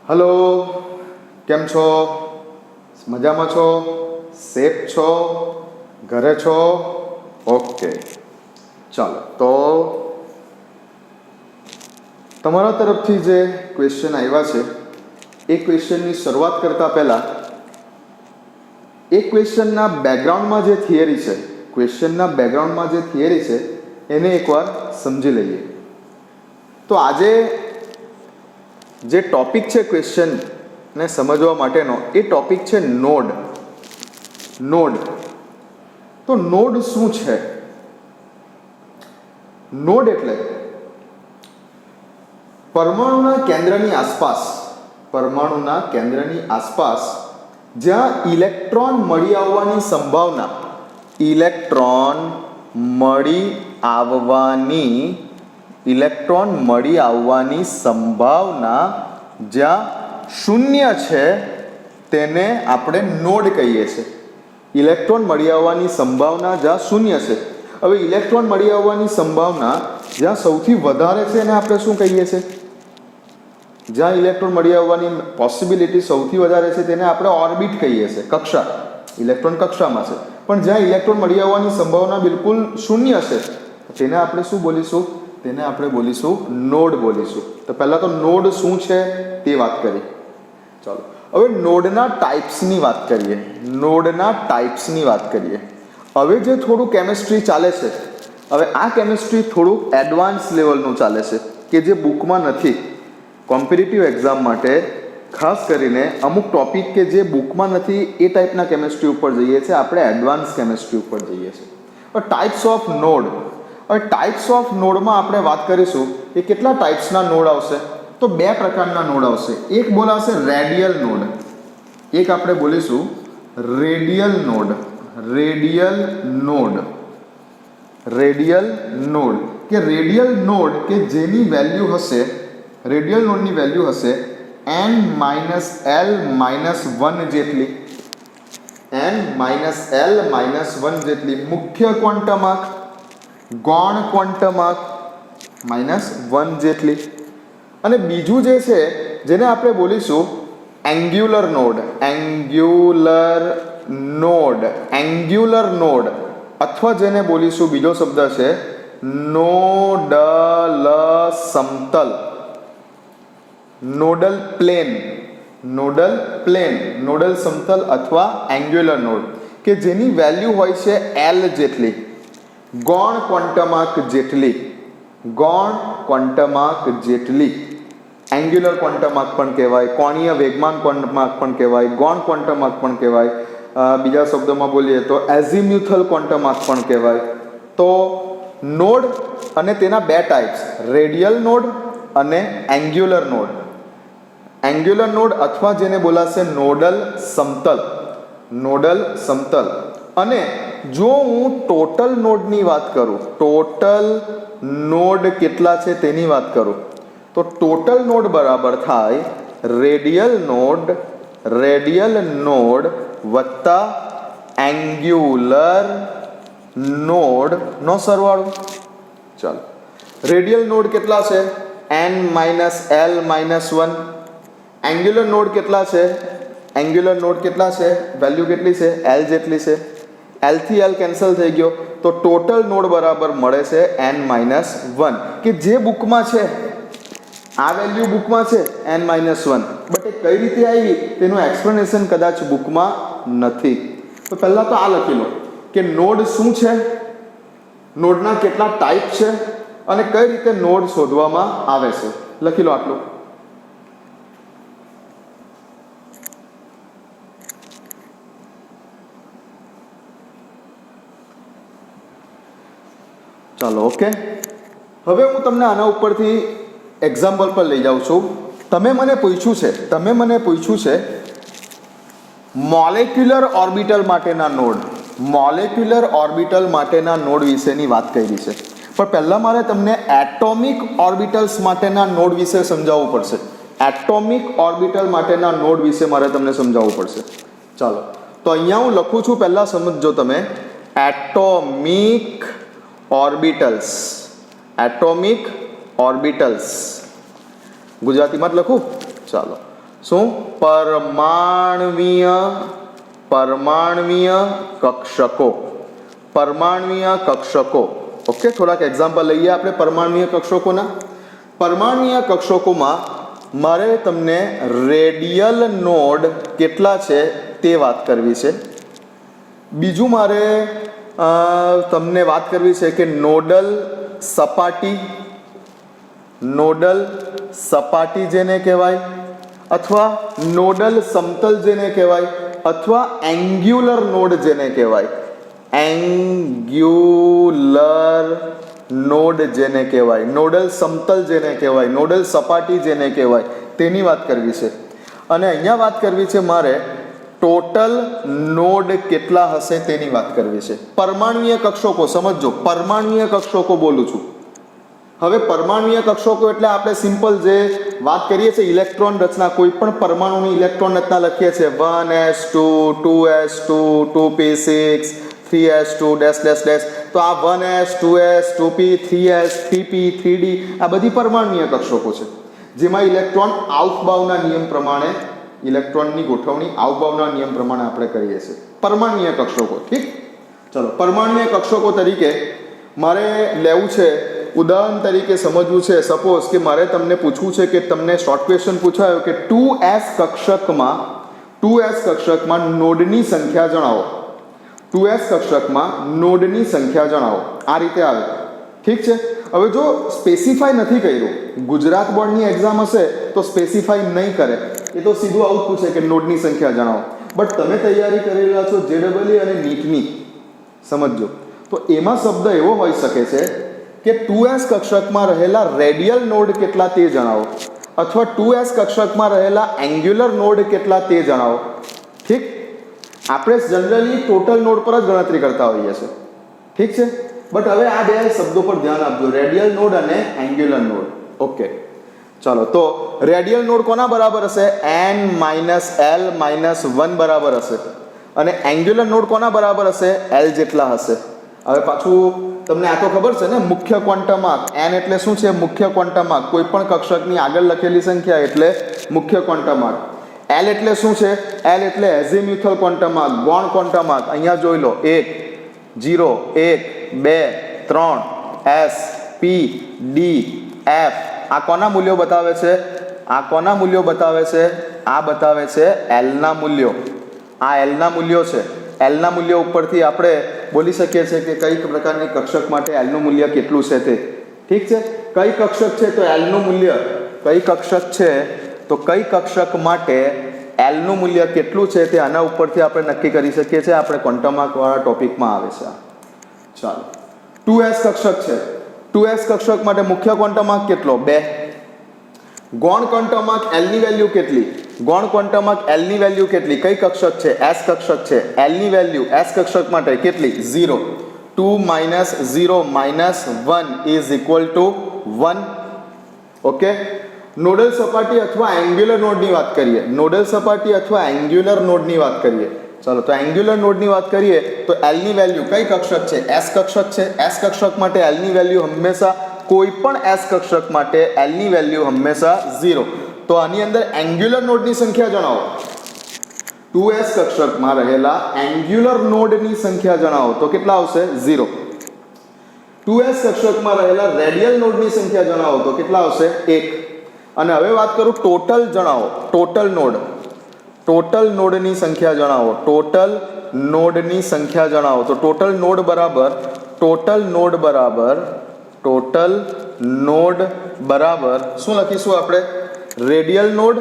Hello, કેમ છો? મજામાં છો? સેફ છો? ઘરે છો? ઓકે, ચાલો. તો તમારા તરફથી જે ક્વેશ્ચન આવ્યા છે એ ક્વેશ્ચનની શરૂઆત કરતાં પહેલાં એ ક્વેશ્ચનના બેકગ્રાઉન્ડમાં જે થિયરી છે, એને એકવાર સમજી લઈએ. તો આજે જે ટોપિક છે ક્વેશ્ચનને સમજવા માટેનો, એ ટોપિક છે નોડ. તો નોડ શું છે? નોડ એટલે પરમાણુના કેન્દ્રની આસપાસ જ્યાં ઇલેક્ટ્રોન મળી આવવાની સંભાવના જ્યાં શૂન્ય છે તેને આપણે નોડ કહીએ છીએ. ઇલેક્ટ્રોન મળી આવવાની સંભાવના જ્યાં શૂન્ય છે. હવે ઇલેક્ટ્રોન મળી આવવાની સંભાવના જ્યાં સૌથી વધારે છે એને આપણે શું કહીએ છીએ? જ્યાં ઇલેક્ટ્રોન મળી આવવાની પોસિબિલિટી સૌથી વધારે છે તેને આપણે ઓર્બિટ કહીએ છીએ, કક્ષા. ઇલેક્ટ્રોન કક્ષામાં છે. પણ જ્યાં ઇલેક્ટ્રોન મળી આવવાની સંભાવના બિલકુલ શૂન્ય છે તેને આપણે શું બોલીશું? તેને આપણે બોલીશું નોડ બોલીશું. તો પહેલાં તો નોડ શું છે તે વાત કરી. ચાલો, હવે નોડના ટાઈપ્સની વાત કરીએ. હવે જે થોડું કેમિસ્ટ્રી ચાલે છે, હવે આ કેમિસ્ટ્રી થોડુંક એડવાન્સ લેવલનું ચાલે છે કે જે બુકમાં નથી. કોમ્પિટિટિવ એક્ઝામ માટે ખાસ કરીને અમુક ટોપિક કે જે બુકમાં નથી એ ટાઈપના કેમિસ્ટ્રી ઉપર જઈએ છીએ, આપણે એડવાન્સ કેમિસ્ટ્રી ઉપર જઈએ છીએ. Types of node. હવે ટાઈપ્સ ઓફ નોડમાં આપણે વાત કરીશું કે કેટલા ટાઈપ્સના નોડ આવશે. તો બે પ્રકારના નોડ આવશે. એક બોલાશે રેડિયલ નોડ, એક આપણે બોલીશું રેડિયલ નોડ. રેડિયલ નોડ કે જેની વેલ્યુ હશે, રેડિયલ નોડની વેલ્યુ હશે n-l-1 જેટલી. n-l-1 મુખ્ય ક્વોન્ટમ આંક, ગૌણ ક્વોન્ટમ આંક -1 જેટલી. અને બીજું જે છે જેને આપણે બોલીશું એંગ્યુલર નોડ, અથવા જેને બોલીશું, બીજો શબ્દ છે નોડલ સમતલ અથવા એંગ્યુલર નોડ કે જેની વેલ્યુ હોય છે l જેટલી, ગૌણ ક્વોન્ટમ આંક જેટલી. એંગ્યુલર ક્વોન્ટમ આંક પણ કહેવાય, કોણીય વેગમાન ક્વોન્ટમ આંક પણ કહેવાય, ગૌણ ક્વોન્ટમ આંક પણ કહેવાય. બીજા શબ્દોમાં બોલીએ તો એઝિમ્યુથલ ક્વોન્ટમ આંક પણ કહેવાય. તો નોડ અને તેના બે ટાઈપ્સ, રેડિયલ નોડ અને એંગ્યુલર નોડ અથવા જેને બોલાશે નોડલ સમતલ. અને જો હું ટોટલ નોડની વાત કરું, ટોટલ નોડ કેટલા છે તેની વાત કરું, તો ટોટલ નોડ બરાબર થાય રેડિયલ નોડ વત્તા એંગ્યુલર નોડનો સરવાળો. ચાલો, રેડિયલ નોડ કેટલા છે? n-l-1. એંગ્યુલર નોડ કેટલા છે? વેલ્યુ કેટલી છે? l જેટલી છે. l થી l કેન્સલ થઈ ગયો, તો ટોટલ નોડ બરાબર મળે છે n-1, કે જે બુકમાં છે આ વેલ્યુ બુકમાં છે n-1, બટ એ કઈ રીતે આવી તેનું એક્સપ્લેનેશન કદાચ બુકમાં નથી. તો પહેલાં તો આ લખી લો કે નોડ શું છે, નોડના કેટલા ટાઈપ છે અને કઈ રીતે નોડ શોધવામાં આવે છે. લખી લો આટલું. ચાલો, ઓકે. હવે હું તમને આના ઉપરથી એક્ઝામ્પલ પર લઈ જાઉં છું. તમે મને પૂછ્યું છે મોલેક્યુલર ઓર્બિટલ માટેના નોડ વિશેની વાત કરી છે. પણ પહેલાં મારે તમને એટોમિક ઓર્બિટલ્સ માટેના નોડ વિશે સમજાવવું પડશે. ચાલો, તો અહીંયા હું લખું છું, પહેલાં સમજો તમે. એટોમિક ઓર્બિટલ્સ ગુજરાતીમાં જ લખું. ચાલો, શું? પરમાણ્વીય કક્ષકો. પરમાણ્વીય કક્ષકો. ઓકે, થોડાક એક્ઝામ્પલ લઈએ આપણે પરમાણ્વીય કક્ષકોના. પરમાણ્વીય કક્ષકોમાં મારે તમને રેડિયલ નોડ કેટલા છે તે વાત કરવી છે. બીજું મારે તમને વાત કરવી છે કે નોડલ સપાટી જેને કહેવાય, અથવા નોડલ સમતલ જેને કહેવાય, અથવા એંગ્યુલર નોડ જેને કહેવાય. એંગ્યુલર નોડ જેને કહેવાય, નોડલ સમતલ જેને કહેવાય, નોડલ સપાટી જેને કહેવાય, તેની વાત કરવી છે. અને અહીંયા વાત કરવી છે મારે ટોટલ નોડ કેટલા હશે તેની વાત કરવી છે. પરમાણ્વીય કક્ષકો સમજો, પરમાણ્વીય કક્ષકો બોલું છું. હવે પરમાણ્વીય કક્ષકો એટલે આપણે સિમ્પલ જે વાત કરીએ છીએ ઇલેક્ટ્રોન રચના, કોઈ પણ પરમાણુની ઇલેક્ટ્રોન રચના લખીએ છીએ 1s2 2s2 2p6 3s2 dash dash dash. તો આ 1s 2s 2p 3s 3p 3d આ બધી પરમાણ્વીય કક્ષકો છે, જેમાં ઇલેક્ટ્રોન આવકબાવના નિયમ પ્રમાણે, ઇલેક્ટ્રોનની ગોઠવણી આવકબાવના નિયમ પ્રમાણે આપણે કરીએ છીએ. પરમાણ્વીય કક્ષકો. ઠીક, ચલો પરમાણ્વીય કક્ષકો તરીકે મારે લેવું છે, ઉદાહરણ તરીકે સમજવું છે. સપોઝ કે મારે તમને પૂછવું છે કે તમને શોર્ટ ક્વેશ્ચન પૂછાયો કે 2s કક્ષકમાં નોડની સંખ્યા જણાવો. 2s કક્ષકમાં નોડની સંખ્યા જણાવો. આ રીતે આવે. ઠીક છે. હવે જો સ્પેસિફાય નથી કર્યું, ગુજરાત બોર્ડની એક્ઝામ હશે તો સ્પેસિફાય નહીં કરે, એ તો સીધું આવું જ પૂછે કે નોડની સંખ્યા જણાવો. બટ તમે તૈયારી કરી રહ્યા છો JEE અને નીટની, સમજો, તો એમાં શબ્દ એવો હોઈ શકે છે કે 2s કક્ષકમાં રહેલા રેડિયલ નોડ કેટલા તે જણાવો, અથવા 2s કક્ષકમાં રહેલા એંગ્યુલર નોડ કેટલા તે જણાવો. ઠીક, આપણે જનરલી ટોટલ નોડ પર જ ગણતરી કરતા હોઈએ છીએ. ઠીક છે. બટ હવે આ બે શબ્દો પર ધ્યાન આપજો, રેડિયલ નોડ અને એંગ્યુલર નોડ. ઓકે, ચાલો. તો રેડિયલ નોડ કોના બરાબર હશે? n - l - 1 બરાબર હશે. અને એંગ્યુલર નોડ કોના બરાબર હશે? l જેટલા હશે. હવે પાછું તમને આ તો ખબર છે ને, મુખ્ય ક્વોન્ટમ આંક. n એટલે શું છે? મુખ્ય ક્વોન્ટમ આંક. કોઈ પણ કક્ષકની આગળ લખેલી સંખ્યા એટલે મુખ્ય ક્વોન્ટમ આંક. l એટલે શું છે? l એટલે એઝીમ્યુથલ ક્વોન્ટમ આંક, ગૌણ ક્વોન્ટમ આંક. અહીંયા જોઈ લો, 1 0 1 2 3 s p d f. આ કોના મૂલ્યો બતાવે છે? આ કોના મૂલ્યો બતાવે છે? આ બતાવે છે l ના મૂલ્યો. આ l ના મૂલ્યો છે. l ના મૂલ્યો ઉપરથી આપણે બોલી શકીએ છીએ કે કઈ પ્રકારની કક્ષક માટે l નું મૂલ્ય કેટલું છે તે. ઠીક છે. કઈ કક્ષક છે તો l નું મૂલ્ય, કઈ કક્ષક છે તો કઈ કક્ષક માટે l નું મૂલ્ય કેટલું છે તે આના ઉપરથી આપણે નક્કી કરી શકીએ છીએ. આપણે ક્વોન્ટમ આંક વાળા ટોપિકમાં આવે છે. ચાલો, 2s કક્ષક છે. 2s કક્ષક માટે મુખ્ય ક્વોન્ટમ આંક કેટલો? 2. ગૌણ ક્વોન્ટમ આંક l ની વેલ્યુ કેટલી? ગૌણ ક્વોન્ટમ આંક l ની વેલ્યુ કેટલી? કઈ કક્ષક છે? s કક્ષક છે. l ની વેલ્યુ s કક્ષક માટે કેટલી? 0. 2 - 0 - 1 is equal to 1. Okay. Nodal સપાટી અથવા એંગ્યુલર નોડની વાત કરીએ. નોડલ સપાટી અથવા એંગ્યુલર નોડની વાત કરીએ. ચાલો, તો એંગ્યુલર નોડની વાત કરીએ તો l ની વેલ્યુ કઈ કક્ષક છે? s કક્ષક છે. s કક્ષક માટે l ની વેલ્યુ હંમેશા, કોઈ પણ s કક્ષક માટે l ની વેલ્યુ હંમેશા 0. તો આની અંદર એંગ્યુલર નોડની સંખ્યા જણાવો. 2s કક્ષકમાં રહેલા એંગ્યુલર નોડની સંખ્યા જણાવો તો કેટલા આવશે? 0. 2s કક્ષકમાં રહેલા રેડિયલ નોડની સંખ્યા જણાવો તો કેટલા આવશે? 1. અને હવે વાત કરું ટોટલ જણાવો. ટોટલ નોડ, ટોટલ નોડની સંખ્યા જણાવો. ટોટલ નોડની સંખ્યા જણાવો. તો ટોટલ નોડ બરાબર શું લખીશું આપણે? Radial node.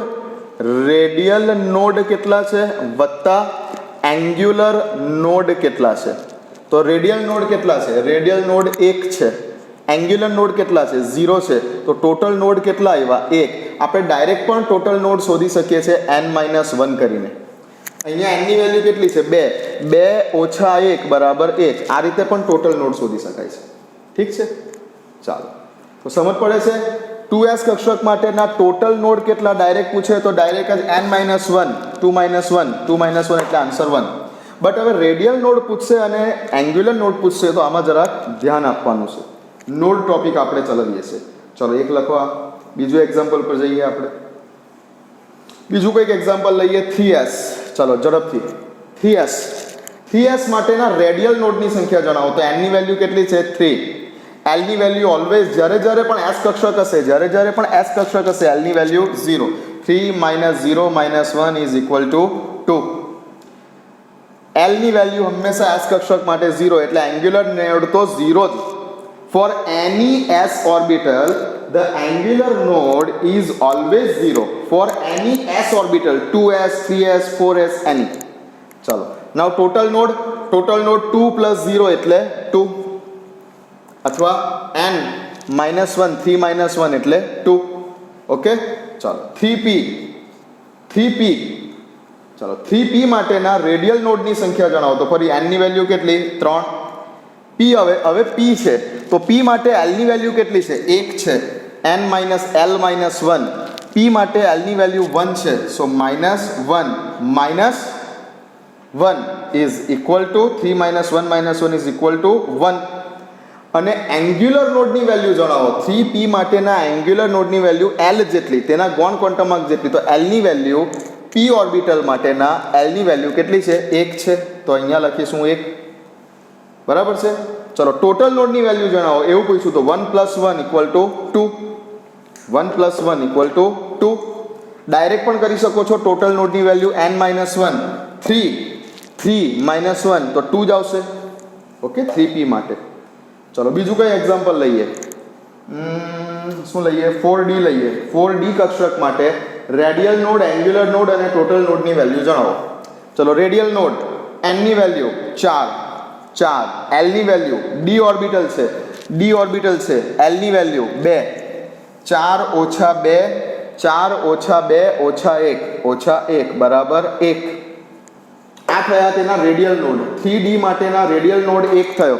રેડિયલ નોડ કેટલા છે વત્તા એંગ્યુલર નોડ કેટલા છે. તો રેડિયલ નોડ કેટલા છે? રેડિયલ નોડ 1 છે. એંગ્યુલર નોડ કેટલા છે? 0 છે. તો ટોટલ નોડ કેટલા આવ્યા? 1. આપણે ડાયરેક્ટ પણ ટોટલ નોડ શોધી શકીએ છીએ n - 1 કરીને. અહીંયા n ની વેલ્યુ કેટલી છે? 2. 2 - 1 બરાબર 1. આ રીતે પણ ટોટલ નોડ શોધી શકાય છે. ઠીક છે. ચાલો, તો સમજ પડે છે. 2s કક્ષક માટેના ટોટલ નોડ કેટલા ડાયરેક્ટ પૂછે તો ડાયરેક્ટ જ n - 1 2 - 1 2 - 1 એટલે આન્સર 1. બટ હવે રેડિયલ નોડ પૂછશે અને એંગ્યુલર નોડ પૂછશે તો આમાં જરાક ધ્યાન આપવાનું છે. નોડ ટોપિક આપણે ચલાવીએ છીએ. ચલો, એક લખવા, બીજું એક્ઝામ્પલ પર જઈએ આપણે. બીજું કંઈક એક્ઝામ્પલ લઈએ 3s. ચલો ઝડપથી 3s. 3s માટેના રેડિયલ નોડની સંખ્યા જણાવો. તો n ની વેલ્યુ કેટલી છે 3. l ની વેલ્યુ ઓલવેઝ જ્યારે પણ s કક્ષક હશે l ની value 0. 3 - 0 - 1 is equal to 2. l ની વેલ્યુ હંમેશા s કક્ષક માટે 0 એટલે એંગ્યુલર નોડ તો 0 જ. For any s orbital the angular node is always 0 for any s orbital 2s 3s 4s any. ચલો now total node 2 plus 0 એટલે 2 અથવા n -1 3 - 1 એટલે 2. ઓકે ચલો 3p. ચલો 3p માટેના રેડિયલ નોડની સંખ્યા જણાવો. તો ફરી n ની વેલ્યુ કેટલી 3. p હવે p છે તો p માટે l ની વેલ્યુ કેટલી છે 1 છે. n - l - 1 p માટે l ની વેલ્યુ 1 છે સો -1 is equal to 3 - 1 - 1 is equal to 1. અને એંગ્યુલર નોડની વેલ્યુ જણાવો. 3p માટેના એંગ્યુલર નોડની વેલ્યુ l જેટલી તેના ગૌણ ક્વોન્ટમ જેટલી. તો l ની વેલ્યુ p ઓર્બિટલ માટેના l ની વેલ્યુ કેટલી છે 1 છે તો અહીંયા લખીશું 1. બરાબર છે. ચલો ટોટલ નોડની વેલ્યુ જણાવો એવું પૂછ્યું તો 1 + 1 = 2. 1 + 1 = 2. ડાયરેક્ટ પણ કરી શકો છો. ટોટલ નોડની વેલ્યુ n - 1 3 - 1 તો 2 જ આવશે. ઓકે 3p માટે. ચલો બીજું કઈ એક્ઝામ્પલ લઈએ. શું લઈએ 4d લઈએ. 4d કક્ષક માટે રેડિયલ નોડ એંગ્યુલર નોડ અને ટોટલ નોડની વેલ્યુ જણાવો. ચલો રેડિયલ નોડ n ની વેલ્યુ 4 l ની વેલ્યુ d ઓર્બિટલ છે l ની વેલ્યુ 2 4 - 2 4 - 2 - 1 બરાબર 1. આ થયા તેના રેડિયલ નોડ. 3d માટેના રેડિયલ નોડ 1 થયો.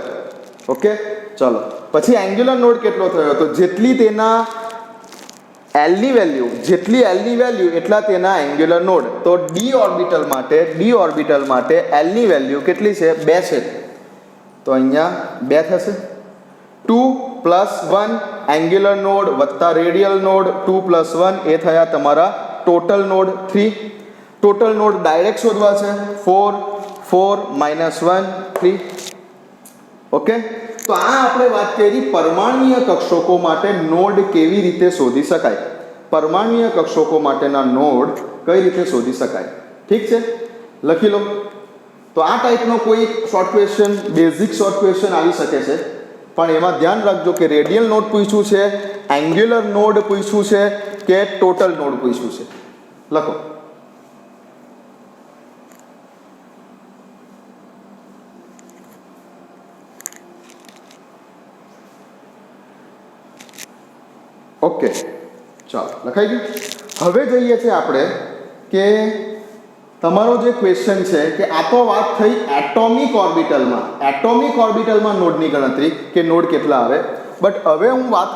ઓકે ચલો પછી એંગ્યુલર નોડ કેટલો થયો તો જેટલી તેના l ની વેલ્યુ એટલા તેના એંગ્યુલર નોડ. તો d ઓર્બિટલ માટે l ની વેલ્યુ કેટલી છે 2 છે તો અહીંયા 2 થશે. 2 + 1 એંગ્યુલર નોડ વત્તા રેડિયલ નોડ 2 + 1 એ થયા તમારા total node 3. Total node direct શોધવા છે 4 - 1 3. ઓકે તો આ આપણે વાત કરી પરમાણ્વીય કક્ષકો માટે નોડ કેવી રીતે શોધી શકાય. પરમાણ્વીય કક્ષકો માટેના નોડ કઈ રીતે શોધી શકાય. ઠીક છે લખી લો. તો આ ટાઈપનો કોઈ short question basic short question આવી શકે છે પણ એમાં ધ્યાન રાખજો કે રેડિયલ નોડ પૂછ્યું છે એંગ્યુલર નોડ પૂછ્યું છે કે ટોટલ નોડ પૂછ્યું છે. લખો ઓકે ચાલો લખાઈ ગયું. હવે જઈએ છીએ આપણે કે તમારો જે ક્વેશ્ચન છે કે આ તો વાત થઈ એટોમિક ઓર્બિટલમાં નોડની ગણતરી કે નોડ કેટલા આવે. બટ હવે હું વાત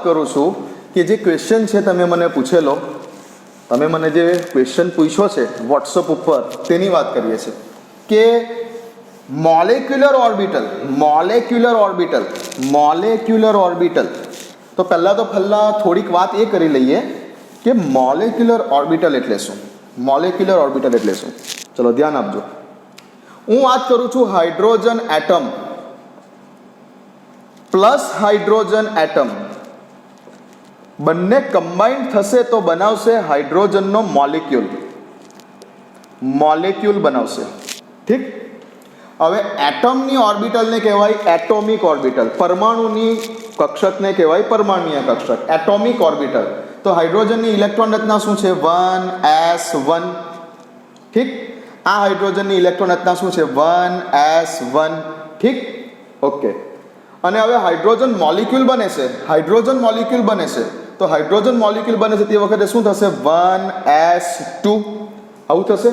કરું છું કે જે ક્વેશ્ચન છે તમે મને પૂછેલો તમે મને જે ક્વેશ્ચન પૂછ્યો છે વોટ્સઅપ ઉપર તેની વાત કરીએ છીએ કે મોલેક્યુલર ઓર્બિટલ. તો પહેલાં થોડીક વાત એ કરી લઈએ કે મોલેક્યુલર ઓર્બિટલ એટલે શું. ચલો ધ્યાન આપજો. હું વાત કરું છું hydrogen atom plus hydrogen atom બંને કમ્બાઇન્ડ થશે તો બનાવશે હાઇડ્રોજનનો મોલેક્યુલ બનાવશે. ઠીક. હવે એટમની ઓર્બિટલને કહેવાય એટોમિક ઓર્બિટલ. પરમાણુની કક્ષકને કહેવાય પરમાણ્વીય કક્ષક એટોમિક ઓર્બિટલ. તો હાઇડ્રોજનની ઇલેક્ટ્રોન રચના શું છે 1s1. ઠીક. આ હાઇડ્રોજનની ઇલેક્ટ્રોન રચના શું છે 1s1. ઠીક. ઓકે. અને હવે હાઇડ્રોજન મોલિક્યુલ બને છે તો હાઇડ્રોજન મોલિક્યુલ બને છે તે વખતે શું થશે 1s2 આવું થશે.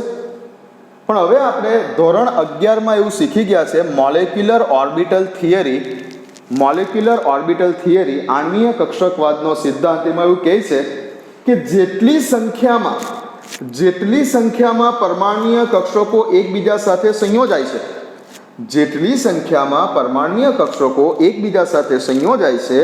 પણ હવે આપણે ધોરણ 11માં એવું શીખી ગયા છે મોલેક્યુલર ઓર્બિટલ થિયરી આણ્વીય કક્ષકવાદનો સિદ્ધાંત. એમાં એવું કહે છે કે જેટલી સંખ્યામાં પરમાણ્વીય કક્ષકો એકબીજા સાથે સંયોજાય છે જેટલી સંખ્યામાં પરમાણ્વીય કક્ષકો એકબીજા સાથે સંયોજાય છે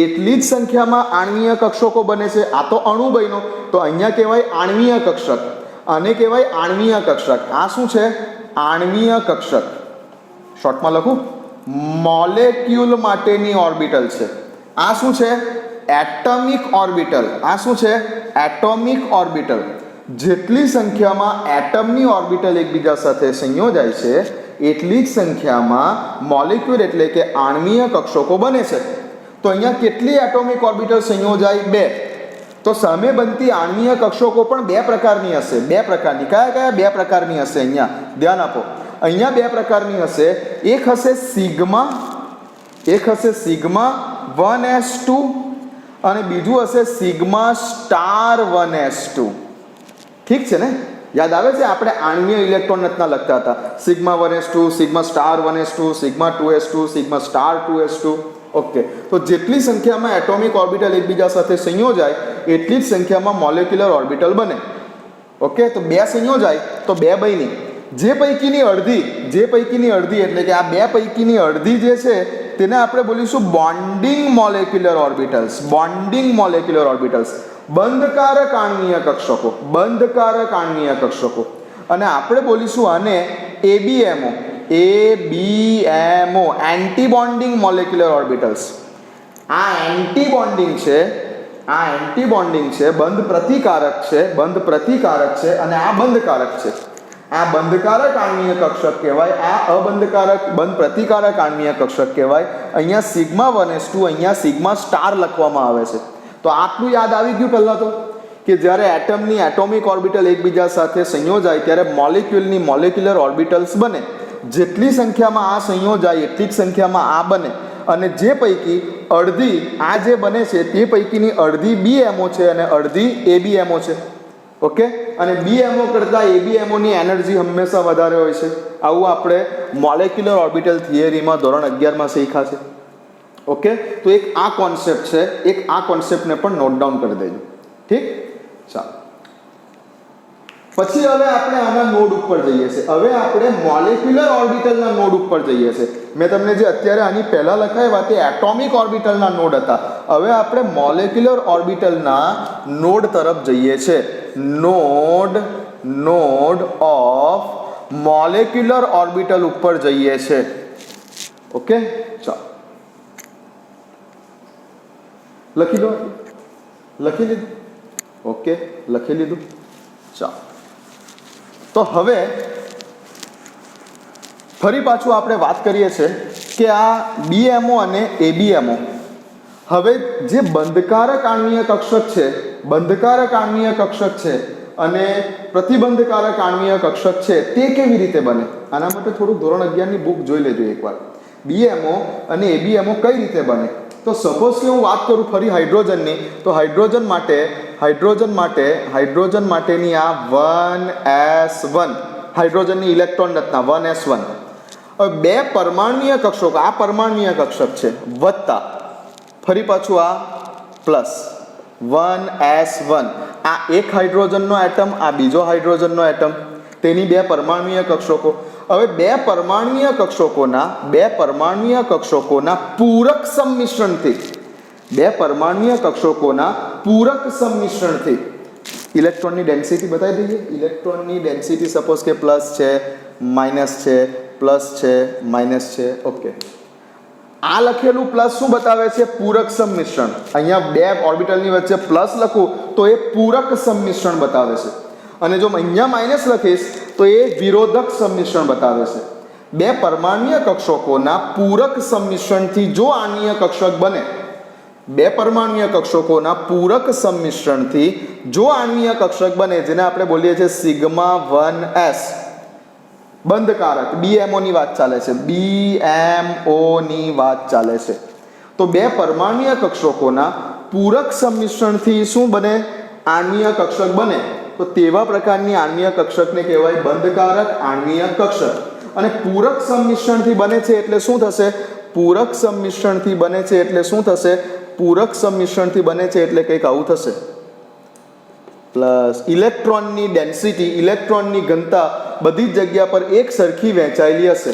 એટલી જ સંખ્યામાં આણ્વીય કક્ષકો બને છે. આ તો અણુ બન્યો, તો અહીંયા કહેવાય આણ્વીય કક્ષક, આને કહેવાય આણ્વીય કક્ષક. આ શું છે? આણ્વીય કક્ષક. શોર્ટમાં લખું, મોલેક્યુલ માટેની ઓર્બિટલ છે. આ શું છે? Atomic orbital. આ શું છે? Atomic orbital. જેટલી સંખ્યામાં એટમની ઓર્બિટલ એકબીજા સાથે સંયોજાય છે એટલી જ સંખ્યામાં મોલેક્યુલ એટલે કે આણ્વીય કક્ષકો બને છે. તો અહીંયા કેટલી એટોમિક ઓર્બિટલ સંયોજાય? 2. તો સામે બનતી આણ્વીય કક્ષકો પણ 2 પ્રકારની હશે. 2 પ્રકારની. કયા કયા 2 પ્રકારની હશે? અહીંયા ધ્યાન આપો. અહીંયા 2 પ્રકારની હશે. એક હશે સિગ્મા, એક હશે સિગ્મા 1s2 અને બીજું હશે સિગ્મા સ્ટાર 1s2. ઠીક છે ને? યાદ આવે છે? આપણે આણ્વીય ઇલેક્ટ્રોન રચના લખતા હતા. Sigma 1s2, sigma star 1s2, sigma 2s2, sigma star 2s2. Okay. તો જેટલી સંખ્યામાં એટોમિક ઓર્બિટલ એકબીજા સાથે સંયોજાય એટલી જ સંખ્યામાં મોલેક્યુલર ઓર્બિટલ બને. ઓકે. તો 2 સંયોજાય તો 2 બની. જે પૈકીની અડધી એટલે કે આ 2 પૈકીની અડધી જે છે તેને આપણે બોલીશું bonding molecular orbitals. Bonding molecular orbitals. બંધકારક આણ્વીય કક્ષકો, બંધકારક આણ્વીય કક્ષકો. અને આપણે બોલીશું આને ABMO, ABMO, anti bonding molecular orbitals. આ એન્ટી બોન્ડિંગ છે, આ એન્ટી બોન્ડિંગ છે, બંધ પ્રતિકારક છે, બંધ પ્રતિકારક છે અને આ બંધકારક છે. આ બંધકારક આણ્વીય કક્ષક કહેવાય, આ અબંધકારક બંધ પ્રતિકારક આણ્વીય કક્ષક કહેવાય. અહીંયા સિગ્મા 1s2, અહીંયા સિગ્મા સ્ટાર લખવામાં આવે છે. તો આટલું યાદ આવી ગયું પહેલાં તો, કે જ્યારે એટમની એટોમિક ઓર્બિટલ એકબીજા સાથે સંયોજાય ત્યારે મોલેક્યુલની મોલેક્યુલર ઓર્બિટલ્સ બને. જેટલી સંખ્યામાં આ સંયોજાય એટલી જ સંખ્યામાં આ બને. અને જે પૈકી અડધી આ જે બને છે તે પૈકીની અડધી બીએમઓ છે અને અડધી એબીએમઓ છે. ઓકે. અને બીએમઓ કરતાં એબીએમઓની એનર્જી હંમેશા વધારે હોય છે. આવું આપણે મોલેક્યુલર ઓર્બિટલ થિયરીમાં ધોરણ 11માં શીખ્યા છે. ઓકે. તો એક આ કોન્સેપ્ટ છે, એક આ કોન્સેપ્ટને પણ નોટ ડાઉન કરી દેજો. ઠીક? ચાલો. પછી હવે આપણે આના નોડ ઉપર જઈએ છીએ. હવે આપણે મોલેક્યુલર ઓર્બિટલના નોડ ઉપર જઈએ છીએ. મેં તમને જે અત્યારે આની પહેલા લખાવ્યા તે એટોમિક ઓર્બિટલના નોડ હતા. હવે આપણે મોલેક્યુલર ઓર્બિટલના નોડ તરફ જઈએ છીએ. નોડ ઓફ મોલેક્યુલર ઓર્બિટલ ઉપર જઈએ છીએ. ઓકે. ચાલો લખી લો. લખી લીધું? ઓકે, લખી લીધું. ચાલો. તો હવે ફરી પાછું આપણે વાત કરીએ છીએ કે આ બીએમઓ અને એબીએમઓ હવે જે બંધકારક આણ્વીય કક્ષક છે, બંધકારક આણ્વીય કક્ષક છે અને પ્રતિબંધકારક આણ્વીય કક્ષક છે તે કેવી રીતે બને? આના માટે થોડુંક ધોરણ 11ની બુક જોઈ લેજો એકવાર. બીએમઓ અને એબીએમઓ કઈ રીતે બને? તો સપોઝ કે હું વાત કરું ફરી હાઇડ્રોજનની, તો હાઇડ્રોજન માટેની આ 1s1 હાઇડ્રોજનની ઇલેક્ટ્રોન રચના 1s1. હવે 2 પરમાણ્વીય કક્ષકો, આ પરમાણ્વીય કક્ષક છે, વત્તા ફરી પાછું આ પ્લસ 1s1. આ એક હાઇડ્રોજનનો એટમ, આ બીજો હાઇડ્રોજનનો એટમ, તેની 2 પરમાણ્વીય કક્ષકો. હવે 2 પરમાણ્વીય કક્ષકોના પૂરક સંમિશ્રણથી, 2 પરમાણ્વીય કક્ષકોના પૂરક સંમિશ્રણથી ઇલેક્ટ્રોનની ડેન્સિટી બતાવી દઈએ. ઇલેક્ટ્રોનની ડેન્સિટી સપોઝ કે પ્લસ છે, માઇનસ છે, પ્લસ છે, માઇનસ છે. ઓકે. આ લખેલું પ્લસ શું બતાવે છે? પૂરક સંમિશ્રણ. અહીંયા 2 ઓર્બિટલની વચ્ચે પ્લસ લખું તો એ પૂરક સંમિશ્રણ બતાવે છે. અને જો અહીંયા માઇનસ લખીશ તો એ વિરોધક સંમિશ્રણ બતાવે છે. 2 પરમાણ્વીય કક્ષકોના પૂરક સંમિશ્રણથી જો આણ્વીય કક્ષક બને, 2 પરમાણ્વીય કક્ષકોના પૂરક સંમિશ્રણથી જો આણ્વીય કક્ષક બને, જેને આપણે બોલીએ છીએ સિગ્મા 1s, બંધકારક બીએમઓ ની વાત ચાલે છે, બીએમઓ ની વાત ચાલે છે. તો 2 પરમાણ્વીય કક્ષકોના પૂરક સંમિશ્રણથી શું બને? આણ્વીય કક્ષક બને. તો તેવા પ્રકારની આણ્વીય કક્ષકને કહેવાય બંધકારક આણ્વીય કક્ષક. અને પૂરક સંમિશ્રણથી બને છે એટલે શું થશે? પૂરક સંમિશ્રણથી બને છે એટલે શું થશે? પૂરક સંમિશ્રણથી બને છે એટલે કંઈક આવું થશે. પ્લસ ઇલેક્ટ્રોનની ડેન્સિટી, ઇલેક્ટ્રોનની ઘનતા બધી જ જગ્યા પર એક સરખી વહેંચાયેલી હશે.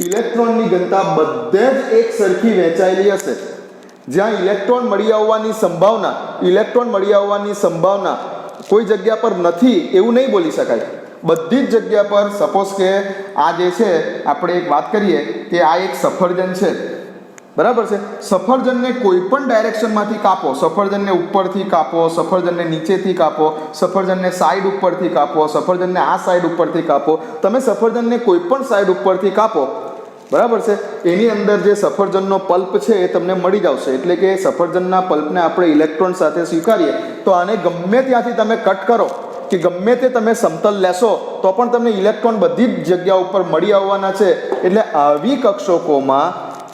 ઇલેક્ટ્રોનની ઘનતા બધે જ એક સરખી વહેંચાયેલી હશે. જ્યાં ઇલેક્ટ્રોન મળી આવવાની સંભાવના કોઈ જગ્યા પર નથી એવું નહીં બોલી શકાય. બધી જ જગ્યા પર સપોઝ કે આ જે છે આપણે એક વાત કરીએ કે આ એક સફરજન છે, બરાબર છે. સફરજનને કોઈ પણ ડાયરેક્શનમાંથી કાપો, સફરજનને ઉપરથી કાપો, સફરજનને નીચેથી કાપો, સફરજનને સાઈડ ઉપરથી કાપો, સફરજનને આ સાઈડ ઉપરથી કાપો, તમે સફરજનને કોઈ પણ સાઈડ ઉપરથી કાપો, બરાબર છે. એની અંદર જે સફરજનનો પલ્પ છે એ તમને મળી જશે. એટલે કે સફરજનના પલ્પને આપણે ઇલેક્ટ્રોન સાથે સ્વીકારીએ તો આને ગમે ત્યાંથી તમે કટ કરો કે ગમે તે તમે સમતલ લેશો તો પણ તમને ઇલેક્ટ્રોન બધી જ જગ્યા ઉપર મળી આવવાના છે. એટલે આવી કક્ષકોમાં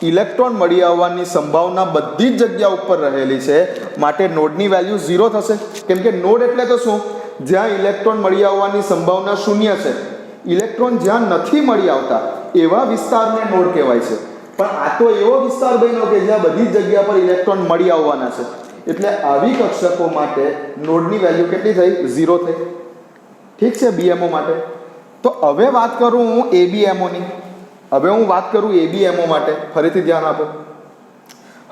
ઇલેક્ટ્રોન મળી આવવાની સંભાવના બધી જ જગ્યા ઉપર રહેલી છે. માટે નોડની વેલ્યુ 0 થશે. કેમ કે નોડ એટલે તો શું? જ્યાં ઇલેક્ટ્રોન મળી આવવાની સંભાવના શૂન્ય છે. ઇલેક્ટ્રોન જ્યાં નથી મળી આવતા એવા વિસ્તારને નોડ કહેવાય છે. પણ આ તો એવો વિસ્તાર બન્યો કે જ્યાં બધી જ જગ્યા પર ઇલેક્ટ્રોન મળી આવવાના છે. એટલે આવી કક્ષકો માટે નોડની વેલ્યુ કેટલી થઈ? 0 થઈ. ઠીક છે, બીએમઓ માટે. તો હવે વાત કરું હું એબીએમઓની. માટે. ફરીથી ધ્યાન આપો.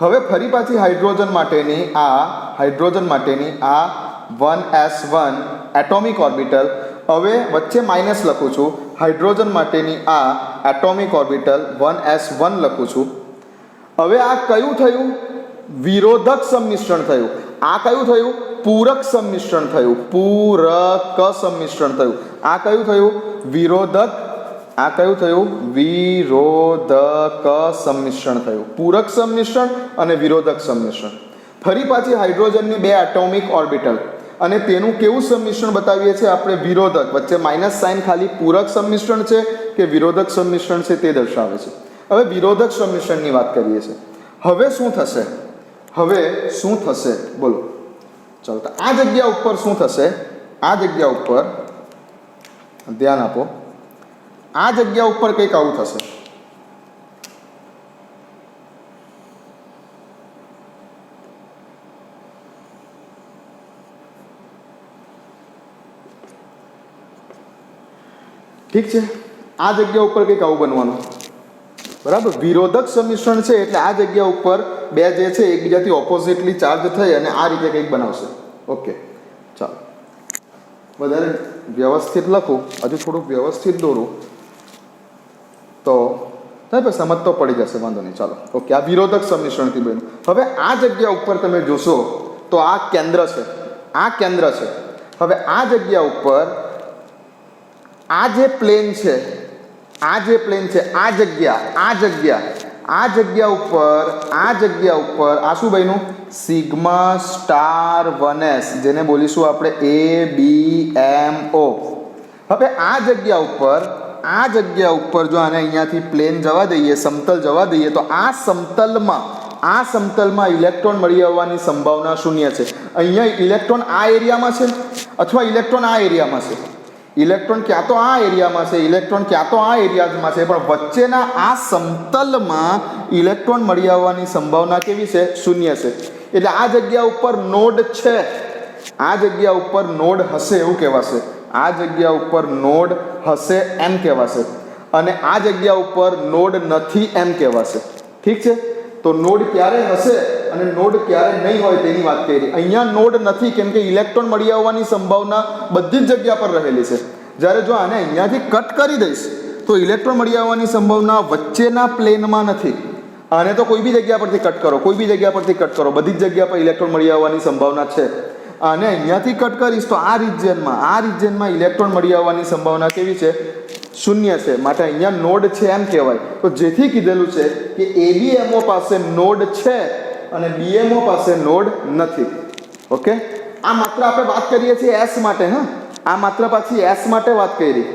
હવે ફરી પાછી હાઇડ્રોજન માટેની આ 1s1 એટોમિક ઓર્બિટલ. હવે વચ્ચે માઇનસ લખું છું. હાઇડ્રોજન માટેની આ એટોમિક ઓર્બિટલ 1s1 લખું છું. હવે આ કયું થયું? વિરોધક સંમિશ્રણ થયું. આ કયું થયું? પૂરક સંમિશ્રણ થયું. આ કયું થયું? વિરોધક સંમિશ્રણ થયું. પૂરક સંમિશ્રણ અને વિરોધક સંમિશ્રણ. ફરી પાછી હાઇડ્રોજનની 2 એટોમિક ઓર્બિટલ અને તેનું કેવું સંમિશ્રણ બતાવીએ છીએ આપણે? વિરોધક. વચ્ચે માઇનસ સાઇન ખાલી પૂરક સંમિશ્રણ છે કે વિરોધક સંમિશ્રણ છે તે દર્શાવે છે. હવે વિરોધક સંમિશ્રણની વાત કરીએ છીએ. હવે શું થશે બોલો? ચાલો, તો આ જગ્યા ઉપર શું થશે? આ જગ્યા ઉપર ધ્યાન આપો. આ જગ્યા ઉપર કંઈક આવું થશે. ઠીક છે, આ જગ્યા ઉપર કંઈક આવું બનવાનું, બરાબર. વિરોધક સંમિશ્રણ છે એટલે આ જગ્યા ઉપર બે જે છે એકબીજાથી ઓપોઝિટલી ચાર્જ થઈ અને આ રીતે કંઈક બનાવશે. ઓકે, ચાલો વધારે વ્યવસ્થિત લખું, હજુ થોડુંક વ્યવસ્થિત દોરું તો સમજ તો પડી જશે, વાંધો નહીં. ચાલો, ઓકે. આ વિરોધક સંમિશ્રણથી બન્યું. હવે આ જગ્યા ઉપર તમે જોશો તો આ કેન્દ્ર છે. હવે આ જગ્યા ઉપર આ જે પ્લેન છે, આ જગ્યા ઉપર આ શું બન્યું? સિગ્મા સ્ટાર 1s, જેને બોલીશું આપણે ABMO. હવે આ જગ્યા ઉપર જો આને અહીંયાથી પ્લેન જવા દઈએ, સમતલ જવા દઈએ, તો આ સમતલમાં ઇલેક્ટ્રોન મળી આવવાની સંભાવના શૂન્ય છે. અહીંયા ઇલેક્ટ્રોન આ એરિયામાં છે અથવા ઇલેક્ટ્રોન આ એરિયામાં છે. ઇલેક્ટ્રોન ક્યાં તો આ એરિયામાં છે, ઇલેક્ટ્રોન ક્યાં તો આ એરિયામાં છે, પણ વચ્ચેના આ સમતલમાં ઇલેક્ટ્રોન મળી આવવાની સંભાવના કેવી છે? શૂન્ય છે. એટલે આ જગ્યા ઉપર નોડ છે, આ જગ્યા ઉપર નોડ હશે એવું કહેવાશે. આ જગ્યા ઉપર નોડ હશે એમ કહેવાશે, અને આ જગ્યા ઉપર નોડ નથી એમ કહેવાશે. ઠીક છે, તો નોડ ક્યારે હશે અને નોડ ક્યારે નહીં હોય તેની વાત કરી. અહીંયા નોડ નથી, કેમ કે ઇલેક્ટ્રોન મળી આવવાની સંભાવના બધી જ જગ્યા પર રહેલી છે. જ્યારે જો આને અહીંયાથી કટ કરી દઈશ તો ઇલેક્ટ્રોન મળી આવવાની સંભાવના વચ્ચેના પ્લેનમાં નથી. આને તો કોઈ બી જગ્યા પરથી કટ કરો, બધી જ જગ્યા પર ઇલેક્ટ્રોન મળી આવવાની સંભાવના છે. આને અહીંયાથી કટ કરીશ તો આ રિજિયનમાં ઇલેક્ટ્રોન મળી આવવાની સંભાવના કેવી છે? શૂન્ય છે. માટે અહીંયા નોડ છે એમ કહેવાય. તો જેથી કીધેલું છે કે ABMO પાસે નોડ છે અને BMO પાસે નોડ નથી. ઓકે, આ માત્ર આપણે વાત કરીએ છીએ S માટે. આ માત્ર પાછી S માટે વાત કરી.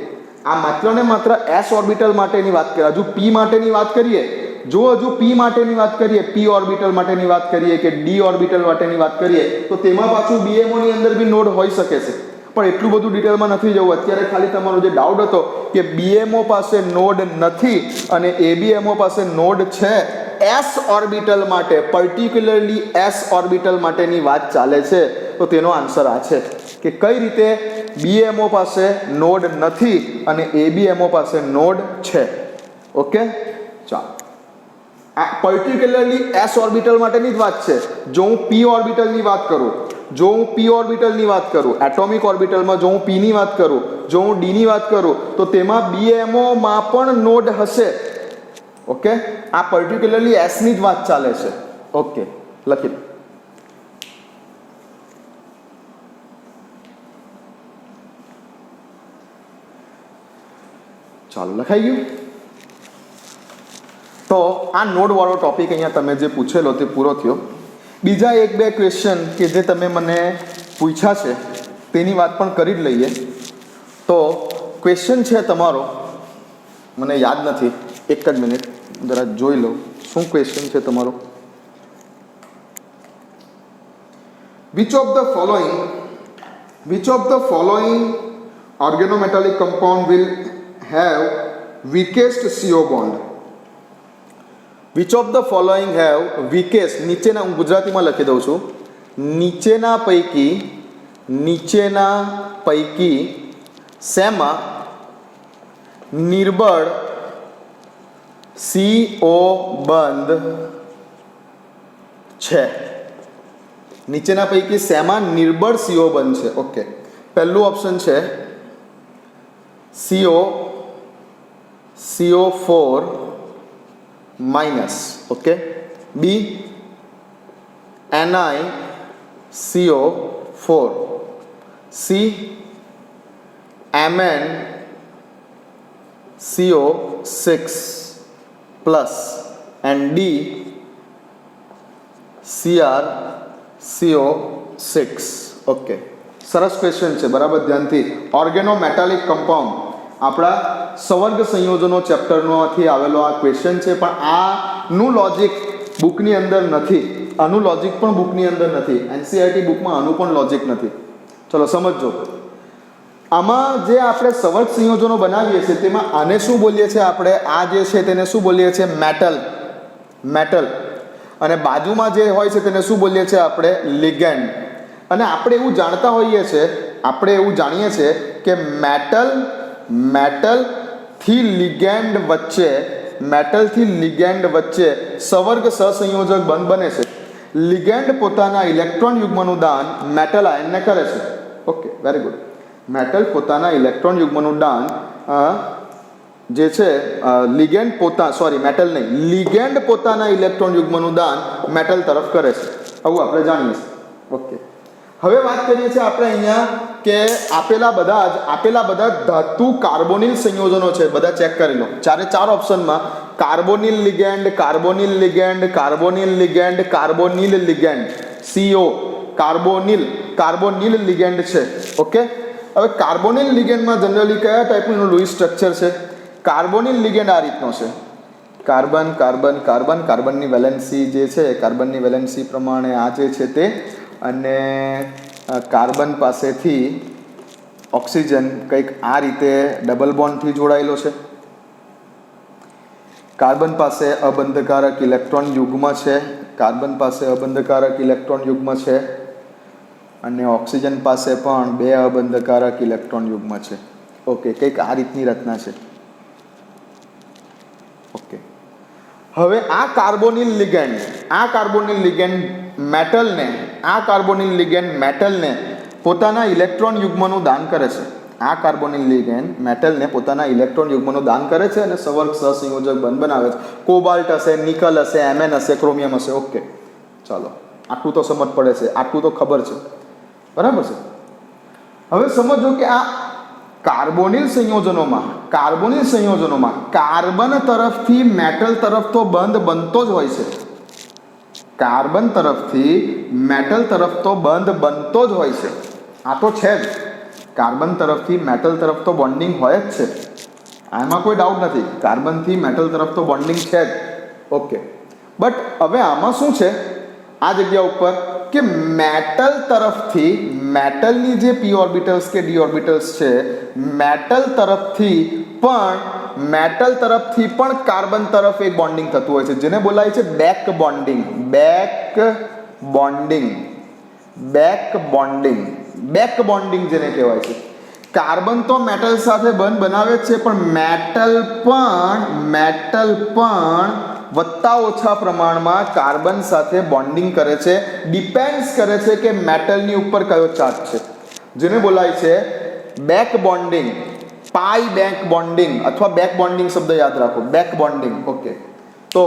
આ માત્ર S ઓર્બિટલ માટેની વાત કરીએ. હજુ P માટેની વાત કરીએ, હજુ P માટેની વાત કરીએ, P ઓર્બિટલ માટેની વાત કરીએ કે D ઓર્બિટલ માટેની વાત કરીએ, તો તેમાં પાછું BMO ની અંદર બી નોડ હોઈ શકે છે. પણ એટલું બધું ડિટેલમાં નથી જવું. અત્યારે ખાલી તમારો જે ડાઉટ હતો કે BMO પાસે નોડ નથી અને ABMO પાસે નોડ છે, S ઓર્બિટલ માટે, પર્ટિક્યુલરલી S ઓર્બિટલ માટેની વાત ચાલે છે. તો તેનો આન્સર આ છે કે કઈ રીતે BMO પાસે નોડ નથી અને ABMO પાસે નોડ છે. ઓકે. ચાલો, આ પર્ટિક્યુલરલી એસ ઓર્બિટલ માટેની જ વાત છે. જો હું પી ઓર્બિટલની વાત કરું, એટોમિક ઓર્બિટલમાં જો હું પીની વાત કરું, જો હું ડીની વાત કરું, તો તેમાં બીએમઓમાં પણ નોડ હશે. ઓકે, આ પર્ટિક્યુલરલી એસની જ વાત ચાલે છે. ઓકે, લખી દો. ચાલો, લખાઈ ગયું. તો આ નોડવાળો ટોપિક અહીંયા તમે જે પૂછેલો તે પૂરો થયો. બીજા 1-2 ક્વેશ્ચન કે જે તમે મને પૂછ્યા છે તેની વાત પણ કરી જ લઈએ. તો ક્વેશ્ચન છે તમારો, મને યાદ નથી, એક જ મિનિટ જરા જોઈ લો શું ક્વેશ્ચન છે તમારો. Which of the following organometallic compound will have વીકેસ્ટ CO bond? Which of the following have વીકેસ્ટ, નીચેના, હું ગુજરાતીમાં લખી દઉં છું, નીચેના પૈકી શેમાં નિર્બળ CO બંધ છે? નીચેના પૈકી શેમાં નિર્બળ CO બંધ છે? ઓકે, પહેલું ઓપ્શન છે CO4 minus. Okay, B NiCO4, C MnCO6 plus and D CrCO6. Okay, સરસ ક્વેશ્ચન છે, બરાબર ધ્યાનથી. ઓર્ગેનોમેટાલિક કમ્પાઉન્ડ આપણા સંવર્ગ સંયોજનો ચેપ્ટરમાંથી આવેલો આ ક્વેશ્ચન છે, પણ આનું લોજિક બુકની અંદર નથી, આનું લોજિક પણ બુકની અંદર નથી, NCERT બુકમાં આનું પણ લોજિક નથી. ચલો સમજો. આમાં જે આપણે સંવર્ગ સંયોજનો બનાવીએ છીએ તેમાં આને શું બોલીએ છીએ આપણે? આ જે છે તેને શું બોલીએ છીએ? મેટલ. અને બાજુમાં જે હોય છે તેને શું બોલીએ છીએ આપણે? લિગેન્ડ. અને આપણે એવું જાણીએ છીએ કે મેટલથી લિગેન્ડ વચ્ચે સંવર્ગ સહસંયોજક બંધ બને છે. લિગેન્ડ પોતાના ઇલેક્ટ્રોન યુગ્મનું દાન મેટલ આયનને કરે છે. Okay, very good. મેટલ પોતાના ઇલેક્ટ્રોન યુગ્મનું દાન જે છે લિગેન્ડ પોતાના ઇલેક્ટ્રોન યુગ્મનું દાન મેટલ તરફ કરે છે. આવું આપણે જાણીએ છીએ. ઓકે, હવે વાત કરીએ છીએ આપણે અહીંયા કે આપેલા બધા ધાતુ કાર્બોનિલ સંયોજનો છે, બધા ચેક કરી લો. 4 ઓપ્શનમાં carbonyl ligand, CO carbonyl ligand છે. ઓકે, હવે કાર્બોનિલ લિગેન્ડમાં જનરલી કયા ટાઈપનું લૂઈસ સ્ટ્રક્ચર છે? કાર્બોનિલ લિગેન્ડ આ રીતનો છે, કાર્બનની વેલેન્સી જે છે, કાર્બનની વેલેન્સી પ્રમાણે આ જે છે તે, અને કાર્બન પાસેથી ઓક્સિજન કંઈક આ રીતે ડબલ બોન્ડથી જોડાયેલો છે. કાર્બન પાસે અબંધકારક ઇલેક્ટ્રોન યુગ્મ છે, અને ઓક્સિજન પાસે પણ 2 અબંધકારક ઇલેક્ટ્રોન યુગ્મ છે. ઓકે, કંઈક આ રીતની રચના છે. ઓકે, હવે આ કાર્બોનિલ લિગેન્ડ મેટલને પોતાના ઇલેક્ટ્રોન યુગ્મનું દાન કરે છે. અને સંવર્ગ સહસંયોજક બંધ બનાવે છે. કોબાલ્ટ હશે, નિકલ હશે, Mn હશે, ક્રોમિયમ હશે. ઓકે, ચાલો, આટલું તો સમજ પડે છે, આટલું તો ખબર છે, બરાબર છે. હવે સમજો કે આ કાર્બોનિલ સંયોજનોમાં કાર્બન તરફથી મેટલ તરફ તો બંધ બનતો જ હોય છે. આ તો છે જ. કાર્બન તરફથી મેટલ તરફ તો બોન્ડિંગ હોય જ છે, આમાં કોઈ ડાઉટ નથી. કાર્બનથી મેટલ તરફ તો બોન્ડિંગ છે જ. ઓકે, બટ હવે આમાં શું છે આ જગ્યા ઉપર કે મેટલની જે p ઓર્બિટલ્સ કે d ઓર્બિટલ્સ છે, મેટલ તરફથી પણ કાર્બન તરફ એક બોન્ડિંગ થતું હોય છે, જેને બોલાય છે બેક બોન્ડિંગ જેને કહેવાય છે. કાર્બન તો મેટલ સાથે બંધ બનાવે જ છે, પણ મેટલ પણ વત્તા ઓછા પ્રમાણમાં કાર્બન સાથે બોન્ડિંગ કરે છે. ડિપેન્ડ્સ કરે છે કે મેટલની ઉપર કયો ચાર્જ છે, જેને બોલાય છે બેક બોન્ડિંગ, પાઈ બેક બોન્ડિંગ અથવા બેક બોન્ડિંગ શબ્દ યાદ રાખો, બેક બોન્ડિંગ. ઓકે, તો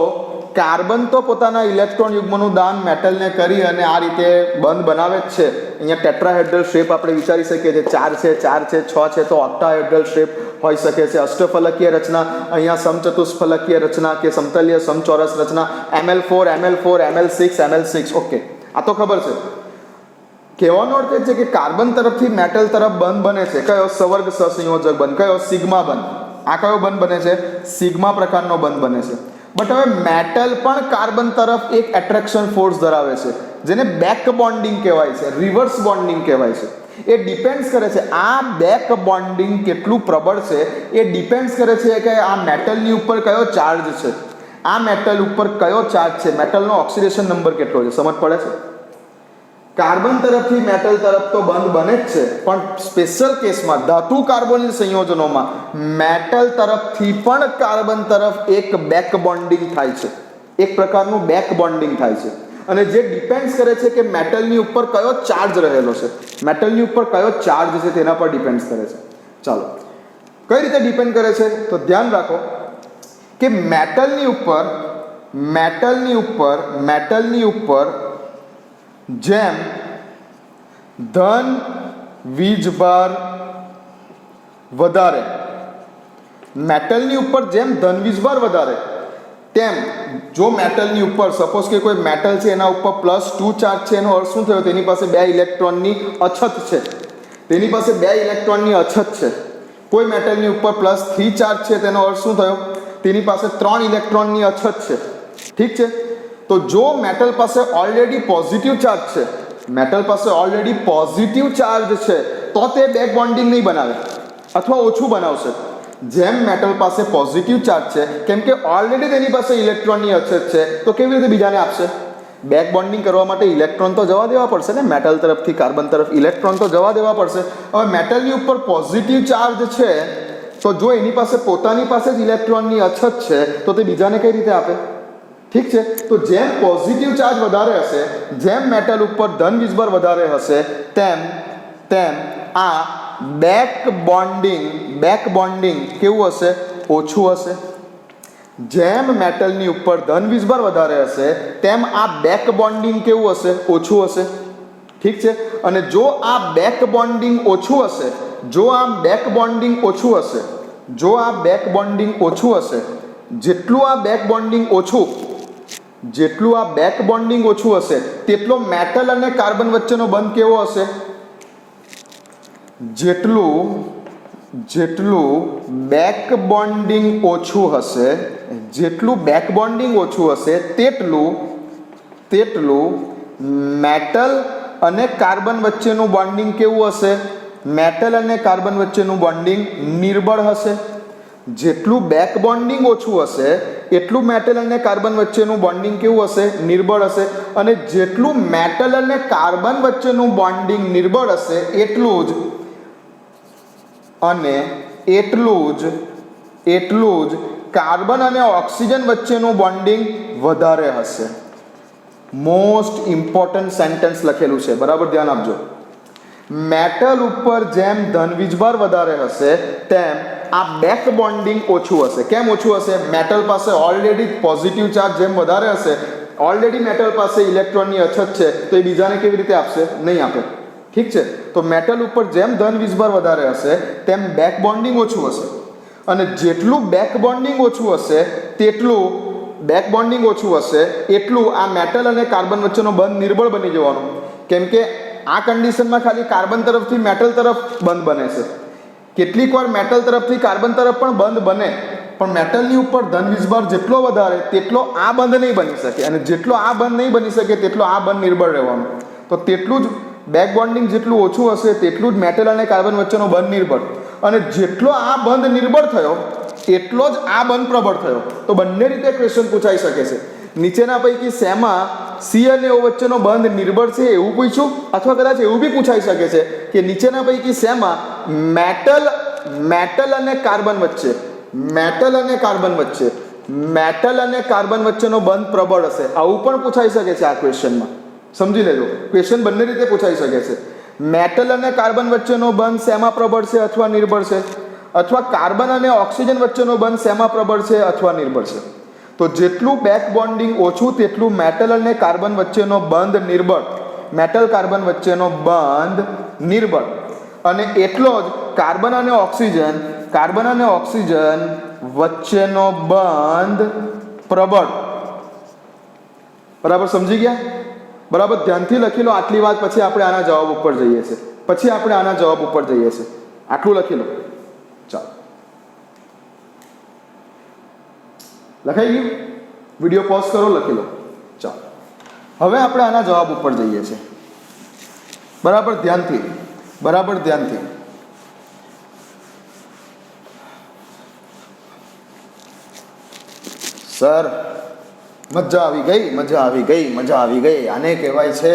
કાર્બન તો પોતાના ઇલેક્ટ્રોન યુગ્મનું દાન મેટલને કરી અને આ રીતે બંધ બનાવે જ છે. અહીંયા ટેટ્રાહેડ્રલ શેપ આપણે વિચારી શકીએ છીએ, 4 છે, 4 છે, 6 છે, તો ઓક્ટાહેડ્રલ શેપ હોઈ શકે છે. અષ્ટફલકીય રચના, અહીંયા સમચતુષ્ફલકીય રચના કે સમતલીય સમચોરસ રચના, Ml4 Ml4 Ml6 Ml6. Okay, આ તો ખબર છે. કહેવાનો અર્થ એ છે કે કાર્બન તરફથી મેટલ તરફ બંધ બને છે. કયો? સવર્ગ સહસંયોજક બંધ. કયો? સિગ્મા બંધ. આ કયો બંધ બને છે? સિગ્મા પ્રકારનો બંધ બને છે. બટ હવે મેટલ પણ કાર્બન તરફ એક એટ્રેક્શન ફોર્સ ધરાવે છે, જેને બેક બોન્ડિંગ કહેવાય છે, રિવર્સ બોન્ડિંગ કહેવાય છે. એ ડિપેન્ડ્સ કરે છે, આ બેક બોન્ડિંગ કેટલું પ્રબળ છે એ ડિપેન્ડ્સ કરે છે કે આ મેટલની ઉપર કયો ચાર્જ છે, આ મેટલ ઉપર કયો ચાર્જ છે, મેટલનો ઓક્સિડેશન નંબર કેટલો છે. સમજ પડે છે? કાર્બન તરફથી મેટલ તરફ તો બંધ બને જ છે, પણ સ્પેશિયલ કેસમાં ધાતુ કાર્બોનિલ સંયોજનોમાં મેટલ તરફથી પણ કાર્બન તરફ એક બેક બોન્ડિંગ થાય છે, એક પ્રકારનું બેક બોન્ડિંગ થાય છે. અને જે ડિપેન્ડ્સ કરે છે કે મેટલની ઉપર કયો ચાર્જ રહેલો છે, મેટલની ઉપર કયો ચાર્જ છે તેના પર ડિપેન્ડ્સ કરે છે. ચાલો, કઈ રીતે ડિપેન્ડ કરે છે તો ધ્યાન રાખો કે મેટલની ઉપર જેમ ધન વીજભાર વધારે, મેટલની ઉપર જેમ ધન વીજભાર વધારે, તેમ જો મેટલની ઉપર સપોઝ કે કોઈ મેટલ છે એના ઉપર +2 ચાર્જ છે, એનો અર્થ શું થયો? તેની પાસે 2 ઇલેક્ટ્રોનની અછત છે, તેની પાસે 2 ઇલેક્ટ્રોનની અછત છે. કોઈ મેટલની ઉપર +3 ચાર્જ છે, તેનો અર્થ શું થયો? તેની પાસે 3 ઇલેક્ટ્રોનની અછત છે. ઠીક છે? તો જો મેટલ પાસે ઓલરેડી પોઝિટિવ ચાર્જ છે, મેટલ પાસે ઓલરેડી પોઝિટિવ ચાર્જ છે, તો તે બેક બોન્ડિંગ નહીં બનાવે અથવા ઓછું બનાવશે. જેમ મેટલ પાસે પોઝિટિવ ચાર્જ છે, કેમ કે ઓલરેડી તેની પાસે ઇલેક્ટ્રોનની અછત છે, તો કેવી રીતે બીજાને આપશે? બેક બોન્ડિંગ કરવા માટે ઇલેક્ટ્રોન તો જવા દેવા પડશે ને, મેટલ તરફથી કાર્બન તરફ ઇલેક્ટ્રોન તો જવા દેવા પડશે. હવે મેટલની ઉપર પોઝિટિવ ચાર્જ છે, તો જો એની પાસે પોતાની પાસે જ ઇલેક્ટ્રોનની અછત છે, તો તે બીજાને કઈ રીતે આપે? ઠીક છે? તો જેમ પોઝિટિવ ચાર્જ વધારે હશે, જેમ મેટલ ઉપર ધન વીજભાર વધારે હશે, તેમ આ બેક બોન્ડિંગ કેવું હશે? ઓછું હશે. જેમ મેટલની ઉપર ધન વીજભાર વધારે હશે, તેમ આ બેક બોન્ડિંગ કેવું હશે? ઓછું હશે. ઠીક છે? અને જો આ બેક બોન્ડિંગ ઓછું હશે, જેટલું આ બેક બોન્ડિંગ ઓછું હશે, તેટલો મેટલ અને કાર્બન વચ્ચેનો બંધ કેવો હશે? જેટલું બેક બોન્ડિંગ ઓછું હશે, તેટલું મેટલ અને કાર્બન વચ્ચેનું બોન્ડિંગ કેવું હશે? મેટલ અને કાર્બન વચ્ચેનું બોન્ડિંગ નિર્બળ હશે. જેટલું બેક બોન્ડિંગ ઓછું હશે, એટલું મેટલ અને કાર્બન વચ્ચેનું બોન્ડિંગ કેવું હશે? નિર્બળ હશે. અને જેટલું મેટલ અને કાર્બન વચ્ચેનું બોન્ડિંગ નિર્બળ હશે, એટલું જ કાર્બન અને ઓક્સિજન વચ્ચેનું બોન્ડિંગ વધારે હશે. મોસ્ટ ઇમ્પોર્ટન્ટ સેન્ટેન્સ લખેલું છે, બરાબર ધ્યાન આપજો. મેટલ ઉપર જેમ ધન વીજભાર વધારે હશે, તેમ આ બેક બોન્ડિંગ ઓછું હશે. કેમ ઓછું હશે? મેટલ પાસે ઓલરેડી પોઝિટિવ ચાર્જ જેમ વધારે હશે, ઓલરેડી મેટલ પાસે ઇલેક્ટ્રોનની અછત છે, તો એ બીજાને કેવી રીતે આપશે? નહીં આપે. ઠીક છે? તો મેટલ ઉપર જેમ ધન વીજભાર વધારે હશે, તેમ બેક બોન્ડિંગ ઓછું હશે. અને જેટલું બેક બોન્ડિંગ ઓછું હશે, એટલું આ મેટલ અને કાર્બન વચ્ચેનો બંધ નિર્બળ બની જવાનો. કેમ કે આ કન્ડિશનમાં ખાલી કાર્બન તરફથી મેટલ તરફ બંધ બને છે. કેટલીક વાર મેટલ તરફથી કાર્બન તરફ પણ બંધ બને, પણ મેટલની ઉપર ધન વીજભાર જેટલો વધારે, તેટલો આ બંધ નહીં બની શકે. અને જેટલો આ બંધ નહીં બની શકે, તેટલો આ બંધ નિર્બળ રહેવાનો. તો તેટલું જ બેક બોન્ડિંગ જેટલું ઓછું હશે, તેટલું જ મેટલ અને કાર્બન વચ્ચેનો બંધ નિર્બળ. અને જેટલો આ બંધ નિર્બળ થયો, એટલો જ આ બંધ પ્રબળ થયો. તો બંને રીતે ક્વેશ્ચન પૂછાઈ શકે છે. નીચેના પૈકી શેમાં સી અને ઓ વચ્ચેનો બંધ નિર્બળ છે એવું પૂછ્યું, અથવા કદાચ એવું બી પૂછાઈ શકે છે કે નીચેના પૈકી શેમાં મેટલ અને કાર્બન વચ્ચે મેટલ અને કાર્બન વચ્ચેનો બંધ પ્રબળ હશે. આવું પણ પૂછાઈ શકે છે આ ક્વેશ્ચનમાં. સમજી લેજો, ક્વેશ્ચન બંને રીતે પૂછાઈ શકે છે. મેટલ અને કાર્બન વચ્ચેનો બંધ શેમાં પ્રબળ છે અથવા નિર્બળ છે, અથવા કાર્બન અને ઓક્સિજન વચ્ચેનો બંધ શેમાં પ્રબળ છે અથવા નિર્બળ છે. તો જેટલું બેક બોન્ડિંગ ઓછું તેટલું મેટલ અને કાર્બન વચ્ચેનો બંધ નિર્બળ, મેટલ કાર્બન વચ્ચેનો બંધ નિર્બળ, અને એટલો જ કાર્બન અને ઓક્સિજન વચ્ચેનો બંધ પ્રબળ. બરાબર સમજી ગયા? બરાબર ધ્યાનથી લખી લો આટલી વાત, પછી આપણે આના જવાબ ઉપર જઈએ છીએ. આટલું લખી લો. ચાલો, લખાઈ ગયું? વિડીયો પોઝ કરો, લખી લો. ચાલો, હવે આપણે આના જવાબ ઉપર જઈએ છીએ. બરાબર ધ્યાનથી. સર મજા આવી ગઈ. આને કહેવાય છે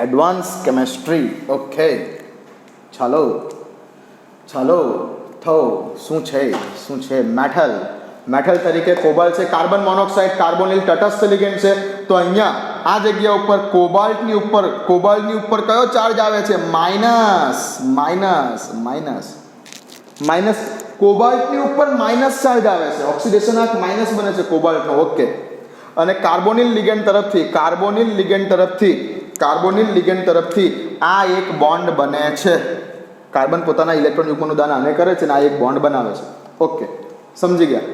એડવાન્સ કેમેસ્ટ્રી. ઓકે, ચાલો થો શું છે મેટલ તરીકે કોબાલ્ટ છે. કાર્બન મોનોક્સાઇડ કાર્બોનિલ તટસ્થ લિગેન્ડ છે. તો અહીંયા આ જગ્યા ઉપર કોબાલ્ટની ઉપર કયો ચાર્જ આવે છે? માઇનસ. કોબાલ્ટની ઉપર માઇનસ ચાર્જ આવે છે. ઓક્સિડેશન આંક માઇનસ બને છે કોબાલ્ટનો. ઓકે, અને કાર્બોનિલ લિગેન્ડ તરફથી આ એક બોન્ડ બને છે. કાર્બન પોતાના ઇલેક્ટ્રોન યુગ્મનું દાન આને કરે છે ને આ એક બોન્ડ બનાવે છે. ઓકે, સમજી ગયા?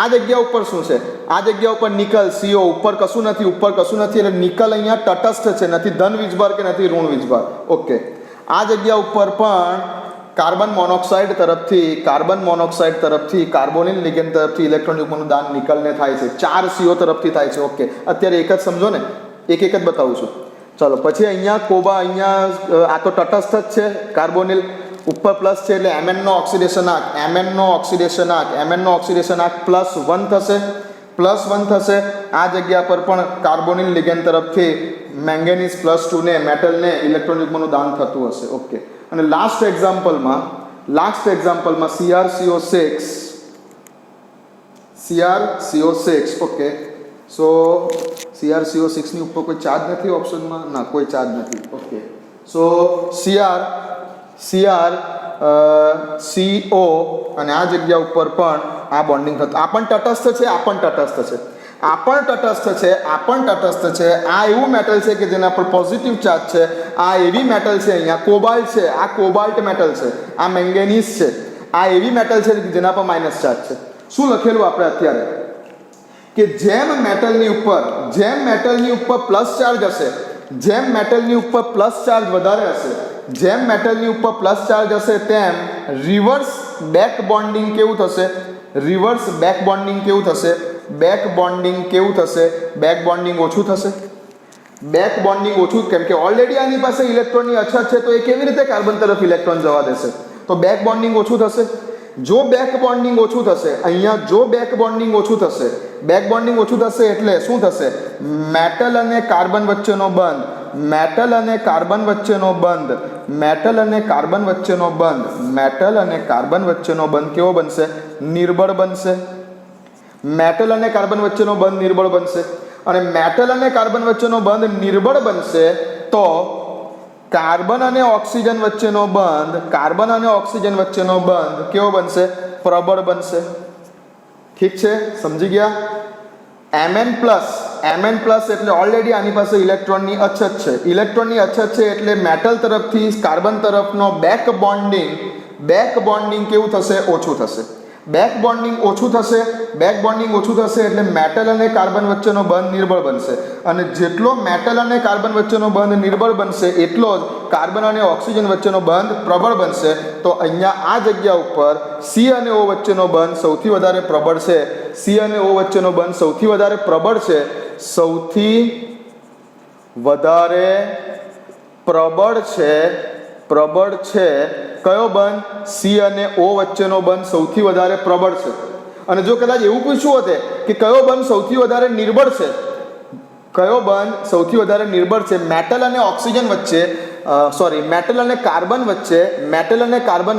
આ જગ્યા ઉપર શું છે? આ જગ્યા ઉપર નિકલ CO, ઉપર કશું નથી. એટલે નિકલ અહીંયા તટસ્થ છે, નથી ધન વીજભાર કે નથી ઋણ વીજભાર. ઓકે, આ જગ્યા ઉપર પણ કાર્બન મોનોક્સાઇડ તરફથી કાર્બોનિલ લિગેન્ડ તરફથી ઇલેક્ટ્રોન યુગ્મનું દાન નિકલને થાય છે. 4 CO તરફથી થાય છે. ઓકે, અત્યારે એક જ સમજો ને, એક જ બતાવું છું. ચલો, પછી અહીંયા આ તો તટસ્થ જ છે. કાર્બોનિલ ઉપર પ્લસ છે એટલે Mn નો ઓક્સિડેશન આંક +1 થશે. આ જગ્યા પર પણ કાર્બોનિલ લિગેન્ડ તરફથી મેંગેનીઝ +2 ને મેટલને ઇલેક્ટ્રોન યુગ્મનું દાન થતું હશે. ઓકે, અને લાસ્ટ એક્ઝામ્પલમાં CrCO6. ઓકે, સો CrCO6 ની ઉપર કોઈ ચાર્જ નથી ઓપ્શનમાં? ના, કોઈ ચાર્જ નથી. ઓકે, સો CrCO અને આ જગ્યા ઉપર પણ આ બોન્ડિંગ થતું. આ પણ તટસ્થ છે. આ એવું મેટલ છે કે જેના પર પોઝિટિવ ચાર્જ છે. આ એવી મેટલ છે, અહીંયા કોબાલ્ટ છે, આ કોબાલ્ટ મેટલ છે. આ મેંગેનીઝ છે, આ એવી મેટલ છે જેના પર માઇનસ ચાર્જ છે. શું લખેલું આપણે અત્યારે કે જેમ મેટલની ઉપર પ્લસ ચાર્જ હશે, જેમ મેટલની ઉપર પ્લસ ચાર્જ વધારે હશે, તેમ રિવર્સ બેક બોન્ડિંગ કેવું થશે? બેક બોન્ડિંગ ઓછું થશે. કેમ કે ઓલરેડી આની પાસે ઇલેક્ટ્રોનની અછત છે, તો એ કેવી રીતે કાર્બન તરફ ઇલેક્ટ્રોન જવા દેશે? તો બેક બોન્ડિંગ ઓછું થશે. જો બેક બોન્ડિંગ ઓછું થશે એટલે શું થશે? મેટલ અને કાર્બન વચ્ચેનો બંધ કેવો બનશે? નિર્બળ બનશે. મેટલ અને કાર્બન વચ્ચેનો બંધ નિર્બળ બનશે. અને મેટલ અને કાર્બન વચ્ચેનો બંધ નિર્બળ બનશે તો કાર્બન અને ઓક્સિજન વચ્ચેનો બંધ કેવો બનશે? પ્રબળ બનશે. ઠીક છે, સમજી ગયા? Mn પ્લસ એટલે ઓલરેડી આની પાસે ઇલેક્ટ્રોનની અછત છે. એટલે મેટલ તરફથી કાર્બન તરફનો બેક બોન્ડિંગ કેવું થશે? ઓછું થશે. બેક બોન્ડિંગ ઓછું થશે એટલે મેટલ અને કાર્બન વચ્ચેનો બંધ નિર્બળ બનશે. અને જેટલો મેટલ અને કાર્બન વચ્ચેનો બંધ નિર્બળ બનશે એટલો જ કાર્બન અને ઓક્સિજન વચ્ચેનો બંધ પ્રબળ બનશે. તો અહીંયા આ જગ્યા ઉપર C અને O વચ્ચેનો બંધ સૌથી વધારે પ્રબળ છે. કયો બંધ? C અને O વચ્ચેનો બંધ સૌથી વધારે પ્રબળ છે. અને જો કદાચ એવું પૂછ્યું હોત કે કયો બંધ સૌથી વધારે નિર્બળ છે, મેટલ અને ઓક્સિજન વચ્ચે મેટલ અને કાર્બન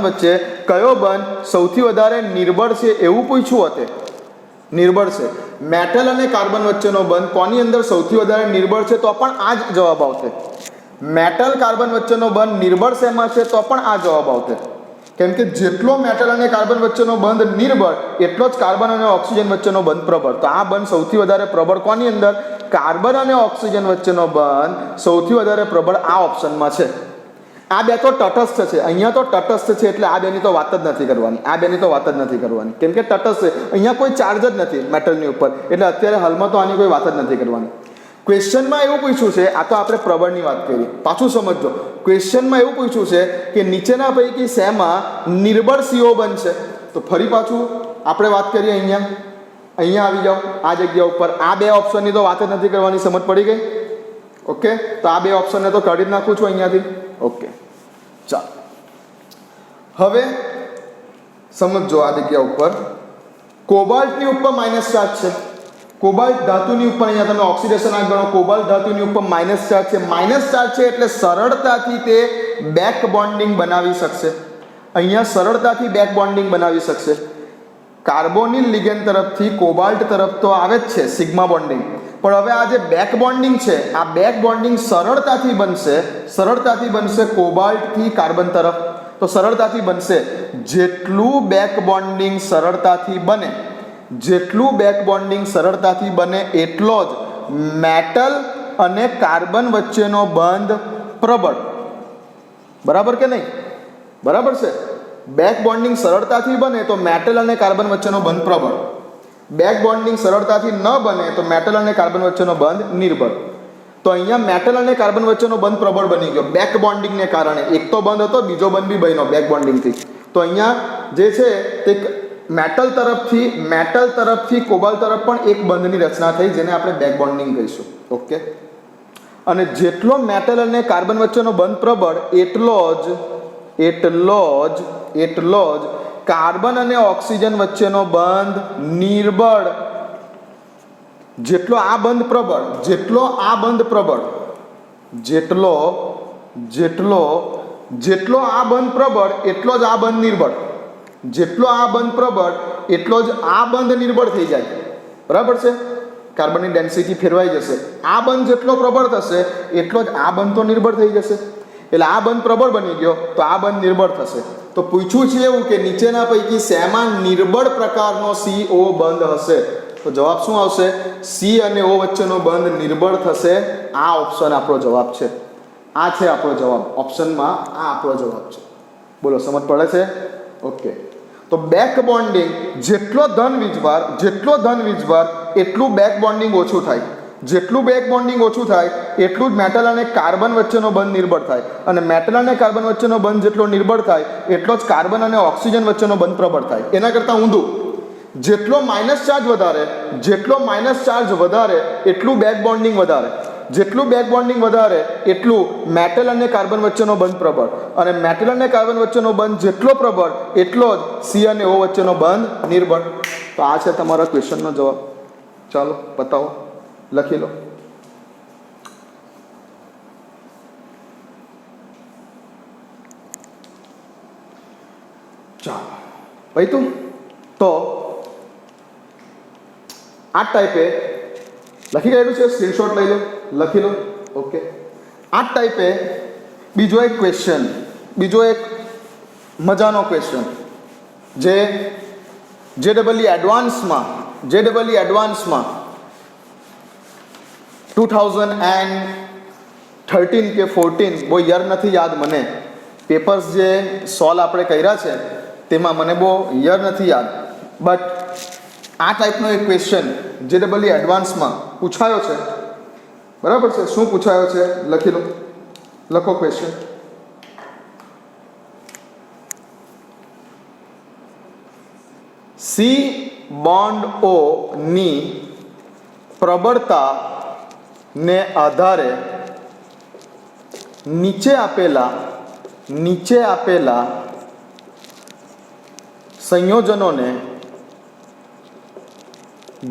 વચ્ચે કયો બંધ સૌથી વધારે નિર્બળ છે એવું પૂછ્યું હતું. નિર્બળ છે મેટલ અને કાર્બન વચ્ચેનો બંધ કોની અંદર સૌથી વધારે નિર્બળ છે તો પણ આ જ જવાબ આવશે. મેટલ કાર્બન વચ્ચેનો બંધ નિર્બળ શેમાં છે તો પણ આ જવાબ આવશે. કેમ કે જેટલો મેટલ અને કાર્બન વચ્ચેનો બંધ નિર્બળ એટલો જ કાર્બન અને ઓક્સિજન વચ્ચેનો બંધ પ્રબળ. તો આ બંધ સૌથી વધારે પ્રબળ કોની અંદર? કાર્બન અને ઓક્સિજન વચ્ચેનો બંધ સૌથી વધારે પ્રબળ આ ઓપ્શનમાં છે. આ બે તો તટસ્થ છે, અહીંયા તો તટસ્થ છે એટલે આ બેની તો વાત જ નથી કરવાની. કેમ કે તટસ્થ છે, અહીંયા કોઈ ચાર્જ જ નથી મેટલની ઉપર, એટલે અત્યારે હાલમાં તો આની કોઈ વાત જ નથી કરવાની. ક્વેશ્ચનમાં એવું પૂછ્યું છે, આ તો આપણે પ્રબળની વાત કરી, પાછું સમજજો. ક્વેશ્ચનમાં એવું પૂછ્યું છે કે નીચેના પૈકી શેમાં નિર્બળ CO બનશે. તો ફરી પાછું આપણે વાત કરીએ, અહીંયા આવી જાઓ આ જગ્યા ઉપર. આ બે ઓપ્શનની તો વાત જ નથી કરવાની, સમજ પડી ગઈ? ઓકે, તો આ બે ઓપ્શનને તો કાઢી જ નાખું છું અહીંયાથી. ઓકે, ચાલો હવે સમજો આ જગ્યા ઉપર કોબાલ્ટની ઉપર માઇનસ ચાર્જ છે. કોબાલ્ટ ધાતુની ઉપર અહીંયા તમે ઓક્સિડેશન આ ગણો, કોબાલ્ટ ધાતુની ઉપર માઇનસ ચાર્જ છે. માઇનસ ચાર્જ છે એટલે સરળતાથી તે બેક બોન્ડિંગ બનાવી શકશે. અહીંયા સરળતાથી બેક બોન્ડિંગ બનાવી શકશે. કાર્બોનિલ લિગેન્ડ તરફથી કોબાલ્ટ તરફ તો આવે જ છે સિગ્મા બોન્ડિંગ, પણ હવે આ જે બેક બોન્ડિંગ છે આ બેક બોન્ડિંગ સરળતાથી બનશે કોબાલ્ટથી કાર્બન તરફ. તો સરળતાથી બનશે. જેટલું બેક બોન્ડિંગ સરળતાથી બને એટલો જ મેટલ અને કાર્બન વચ્ચેનો બંધ પ્રબળ. બરાબર કે નહીં? બરાબર છે. બેક બોન્ડિંગ સરળતાથી બને તો મેટલ અને કાર્બન વચ્ચેનો બંધ પ્રબળ. બેક બોન્ડિંગ સરળતાથી ન બને તો મેટલ અને કાર્બન વચ્ચેનો બંધ નિર્બળ. તો અહીંયા મેટલ અને કાર્બન વચ્ચેનો બંધ પ્રબળ બની ગયો બેક બોન્ડિંગને કારણે. એક તો બંધ હતો, બીજો બંધ બી બન્યો બેક બોન્ડિંગથી. તો અહીંયા જે છે તે મેટલ તરફથી કોબાલ્ટ તરફ પણ એક બંધની રચના થઈ, જેને આપણે બેક બોન્ડિંગ કહીશું. ઓકે, અને જેટલો મેટલ અને કાર્બન વચ્ચેનો બંધ પ્રબળ એટલો જ કાર્બન અને ઓક્સિજન વચ્ચેનો બંધ નિર્બળ. જેટલો આ બંધ પ્રબળ એટલો જ આ બંધ નિર્બળ. જેટલો આ બંધ પ્રબળ એટલો જ આ બંધ નિર્બળ થઈ જાય. બરાબર છે? કાર્બનની ડેન્સિટી ફેરવાઈ જશે. આ બંધ જેટલો પ્રબળ થશે એટલો જ આ બંધ તો નિર્બળ થઈ જશે. એટલે આ બંધ પ્રબળ બની ગયો તો આ બંધ નિર્બળ થશે. તો પૂછ્યું છે એવું કે નીચેના પૈકી શેમાં નિર્બળ પ્રકારનો CO બંધ હશે? તો જવાબ શું આવશે? C અને O વચ્ચેનો બંધ નિર્બળ થશે. આ ઓપ્શન આપણો જવાબ છે. આ છે આપણો જવાબ. ઓપ્શનમાં આ આપણો જવાબ છે. બોલો, સમજ પડે છે? ઓકે, તો બેક બોન્ડિંગ જેટલો ધન વીજભાર એટલું બેક બોન્ડિંગ ઓછું થાય. જેટલું બેક બોન્ડિંગ ઓછું થાય એટલું જ મેટલ અને કાર્બન વચ્ચેનો બંધ નિર્બળ થાય. અને મેટલ અને કાર્બન વચ્ચેનો બંધ જેટલો નિર્બળ થાય એટલો જ કાર્બન અને ઓક્સિજન વચ્ચેનો બંધ પ્રબળ થાય. એના કરતાં ઊંધું, જેટલો માઇનસ ચાર્જ વધારે એટલું બેક બોન્ડિંગ વધારે. જેટલું બેક બોન્ડિંગ વધારે એટલું મેટલ અને કાર્બન વચ્ચેનો બંધ પ્રબળ. અને મેટલ અને કાર્બન વચ્ચેનો બંધ જેટલો પ્રબળ એટલો જ C અને O વચ્ચેનો બંધ નિર્બળ. તો આ છે તમારા ક્વેશ્ચનનો જવાબ. ચાલો બતાવો, લખી લો. ચાલો ભાઈ તું તો આ ટાઈપે લખી ગયેલું છે, સ્ક્રીનશોટ લઈ લો, લખી લો. ઓકે, આ ટાઈપે બીજો એક મજાનો ક્વેશ્ચન જે JEE એડવાન્સમાં 2013 કે 14, બહુ યર નથી યાદ મને, પેપર્સ જે સોલ્વ આપણે કર્યા છે તેમાં મને બહુ યર નથી યાદ, બટ આ ટાઈપનો એક ક્વેશ્ચન JEE એડવાન્સમાં પૂછાયો છે. બરાબર છે? શું પૂછાયો છે લખી લો, લખો ક્વેશ્ચન. C બોન્ડ O ની પ્રબળતા ને આધારે નીચે આપેલા સંયોજનોને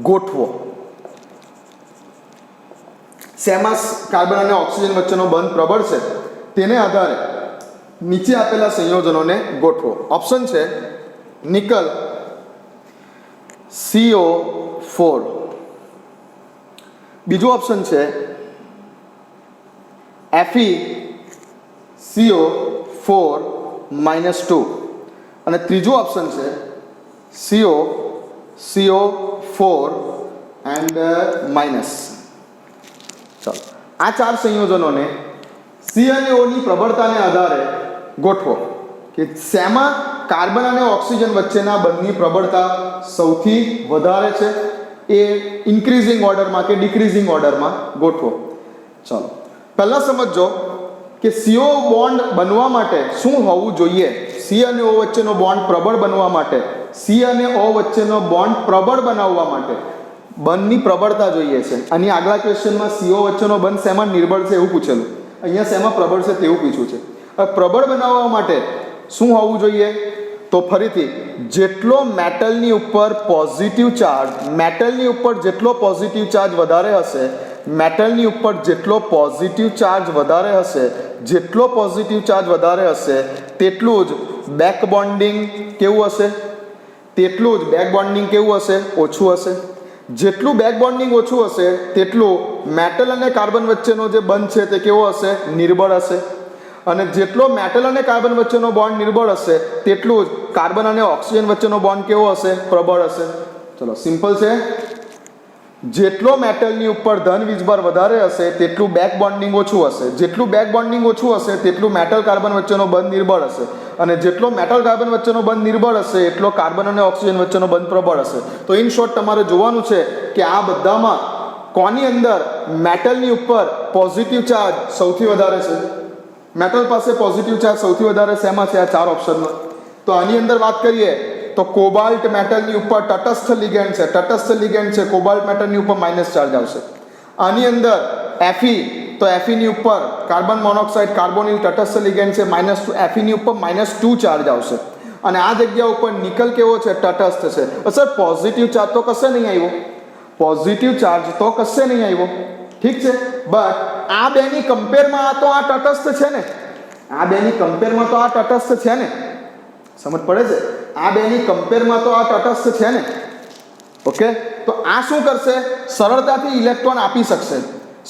ગોઠવો. શેમાં કાર્બન અને ઓક્સિજન વચ્ચેનો બંધ પ્રબળ છે તેને આધારે નીચે આપેલા સંયોજનોને ગોઠવો. ઓપ્શન છે નિકલ CO4, બીજું ઓપ્શન છે FeCO4-2 અને ત્રીજું ઓપ્શન છે CO4 એન્ડ માઇનસ. ચાલો આ 4 સંયોજનોને C અને O ની પ્રબળતાને આધારે ગોઠવો કે શેમાં કાર્બન અને ઓક્સિજન વચ્ચેના બંધની પ્રબળતા સૌથી વધારે છે, એ ઇન્ક્રીઝિંગ ઓર્ડરમાં કે ડિક્રીઝિંગ ઓર્ડરમાં ગોઠવો. ચાલો પહેલાં સમજો કે CO બોન્ડ બનવા માટે શું હોવું જોઈએ. C અને O વચ્ચેનો બોન્ડ પ્રબળ બનવા માટે, C અને O વચ્ચેનો બોન્ડ પ્રબળ બનાવવા માટે બંધની પ્રબળતા જોઈએ છે. આની આગલા ક્વેશ્ચનમાં CO વચ્ચેનો બંધ શેમાં નિર્બળ છે એવું પૂછેલું, અહીંયા શેમાં પ્રબળ છે તેવું પૂછ્યું છે. હવે પ્રબળ બનાવવા માટે શું હોવું જોઈએ, તો ફરીથી જેટલો મેટલની ઉપર પોઝિટિવ ચાર્જ, મેટલની ઉપર જેટલો પોઝિટિવ ચાર્જ વધારે હશે, મેટલની ઉપર જેટલો પોઝિટિવ ચાર્જ વધારે હશે, જેટલો પોઝિટિવ ચાર્જ વધારે હશે તેટલું જ બેક બોન્ડિંગ કેવું હશે, તેટલું જ બેક બોન્ડિંગ કેવું હશે, ઓછું હશે. જેટલું બેક બોન્ડિંગ ઓછું હશે તેટલું મેટલ અને કાર્બન વચ્ચેનો જે બંધ છે તે કેવો હશે, નિર્બળ હશે. અને જેટલો મેટલ અને કાર્બન વચ્ચેનો બોન્ડ નિર્બળ હશે તેટલું જ કાર્બન અને ઓક્સિજન વચ્ચેનો બોન્ડ કેવો હશે, પ્રબળ હશે. ચલો સિમ્પલ છે. જેટલો મેટલની ઉપર ધન વીજભાર વધારે હશે તેટલું બેક બોન્ડિંગ ઓછું હશે, જેટલું બેક બોન્ડિંગ ઓછું હશે તેટલું મેટલ કાર્બન વચ્ચેનો બંધ નિર્બળ હશે, અને જેટલો મેટલ કાર્બન વચ્ચેનો બંધ નિર્બળ હશે એટલો કાર્બન અને ઓક્સિજન વચ્ચેનો બંધ પ્રબળ હશે. તો ઇન શોર્ટ તમારે જોવાનું છે કે આ બધામાં કોની અંદર મેટલની ઉપર પોઝિટિવ ચાર્જ સૌથી વધારે છે. મેટલ પાસે પોઝિટિવ ચાર્જ સૌથી વધારે શેમાં છે, આ 4 ઓપ્શનમાં. તો આની અંદર વાત કરીએ તો કોબાલ્ટ મેટલની ઉપર તટસ્થ લિગેન્ડ છે, તટસ્થ લિગેન્ડ છે, કોબાલ્ટ મેટલની ઉપર માઇનસ ચાર્જ આવશે. આની અંદર Fe, તો Fe ની ઉપર કાર્બન મોનોક્સાઇડ કાર્બોનિલ તટસ્થ લિગેન્ડ છે, -2, Fe ની ઉપર -2 ચાર્જ આવશે. અને આ જગ્યા ઉપર નિકલ કેવો છે, તટસ્થ છે. સર પોઝિટિવ ચાર્જ તો કશે નહીં આવ્યો, પોઝિટિવ ચાર્જ તો કશે નહીં આવ્યો, ઠીક છે. બટ આ બેની કમ્પેરમાં તો આ તટસ્થ છે ને, આ બેની કમ્પેરમાં તો આ તટસ્થ છે ને, સમજ પડે છે. આ બેની કમ્પેરમાં તો આ તટસ્થ છે ને. ઓકે, તો આ શું કરશે, સરળતાથી ઇલેક્ટ્રોન આપી શકશે.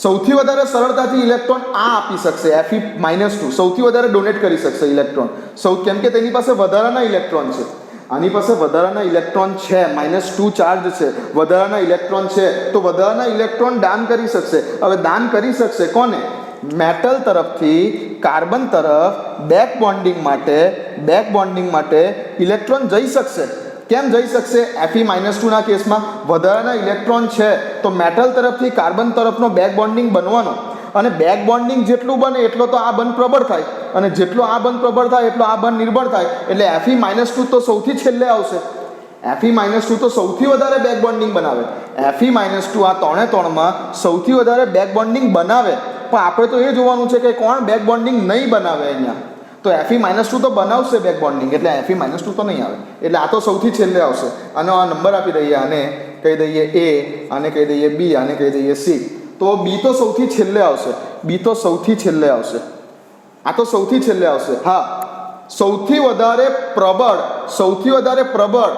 સૌથી વધારે સરળતાથી ઇલેક્ટ્રોન આ આપી શકશે, Fe-2 સૌથી વધારે ડોનેટ કરી શકશે ઇલેક્ટ્રોન, કેમ કે તેની પાસે વધારાના ઇલેક્ટ્રોન છે. આની પાસે વધારાના ઇલેક્ટ્રોન છે, -2 ચાર્જ છે, વધારાના ઇલેક્ટ્રોન છે, તો વધારાના ઇલેક્ટ્રોન દાન કરી શકશે. હવે દાન કરી શકશે કોને, મેટલ તરફથી કાર્બન તરફ બેક બોન્ડિંગ માટે ઇલેક્ટ્રોન જઈ શકશે. કેમ જઈ શકશે, Fe-2 ના કેસમાં વધારાના ઇલેક્ટ્રોન છે તો મેટલ તરફથી કાર્બન તરફનો બેક બોન્ડિંગ બનવાનો, અને બેક બોન્ડિંગ જેટલું બને એટલો તો આ બંધ પ્રબળ થાય, અને જેટલો આ બંધ પ્રબળ થાય એટલો આ બંધ નિર્બળ થાય. એટલે Fe-2 તો સૌથી છેલ્લે આવશે. Fe-2 તો સૌથી વધારે બેક બોન્ડિંગ બનાવે. Fe-2 આ 3માં સૌથી વધારે બેક બોન્ડિંગ બનાવે. પણ આપણે તો એ જોવાનું છે કે કોણ બેક બોન્ડિંગ નહીં બનાવે. અહીંયા તો Fe-2 તો બનાવશે બેક બોન્ડિંગ, એટલે Fe-2 તો નહીં આવે. એટલે આ તો સૌથી છેલ્લે આવશે. આનો આ નંબર આપી દઈએ, આને કહી દઈએ A, આને કહી દઈએ B, આને કહી દઈએ C. તો B તો સૌથી છેલ્લે આવશે, B તો સૌથી છેલ્લે આવશે, આ તો સૌથી છેલ્લે આવશે. હા, સૌથી વધારે પ્રબળ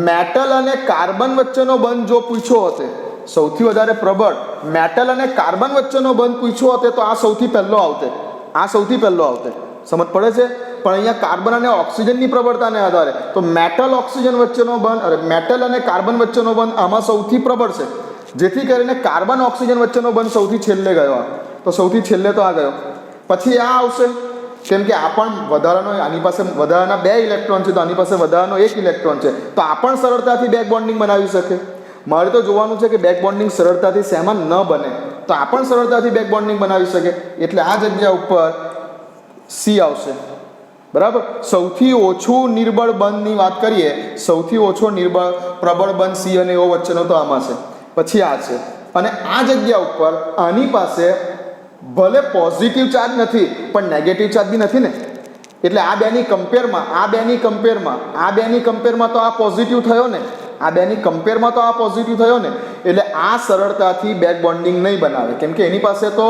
મેટલ અને કાર્બન વચ્ચેનો બંધ જો પૂછ્યો હોતે, સૌથી વધારે પ્રબળ મેટલ અને કાર્બન વચ્ચેનો બંધ પૂછ્યો હોતે તો આ સૌથી પહેલો આવતે, આ સૌથી પહેલો આવતે. સમજ પડે છે. પણ અહીંયા કાર્બન અને ઓક્સિજનની પ્રબળતાને આધારે તો મેટલ ઓક્સિજન વચ્ચેનો બંધ, મેટલ અને કાર્બન વચ્ચેનો બંધ આમાં સૌથી પ્રબળ છે, જેથી કરીને કાર્બન ઓક્સિજન વચ્ચેનો બંધ સૌથી છેલ્લે ગયો. તો સૌથી છેલ્લે તો આ ગયો, પછી આ આવશે, કેમ કે આ પણ વધારાનો, આની પાસે વધારાના 2 ઇલેક્ટ્રોન છે તો આની પાસે વધારાનો 1 ઇલેક્ટ્રોન છે, તો આ પણ સરળતાથી બેક બોન્ડિંગ બનાવી શકે. મારે તો જોવાનું છે કે બેક બોન્ડિંગ સરળતાથી શેમાં ન બને, તો આ પણ સરળતાથી બેક બોન્ડિંગ બનાવી શકે. એટલે આ જગ્યા ઉપર C આવશે. બરાબર. સૌથી ઓછું નિર્બળ બંધની વાત કરીએ, સૌથી ઓછો પ્રબળ બંધ C અને O વચ્ચેનો તો આમાં છે, પછી આ છે. અને આ જગ્યા ઉપર આની પાસે ભલે પોઝિટિવ ચાર્જ નથી પણ નેગેટિવ ચાર્જ બી નથી ને, એટલે આ બેની કમ્પેરમાં તો આ પોઝિટિવ થયો ને, આ બેની કમ્પેરમાં તો આ પોઝિટિવ થયો ને, એટલે આ સરળતાથી બેક બોન્ડિંગ નહીં બનાવે, કેમ કે એની પાસે તો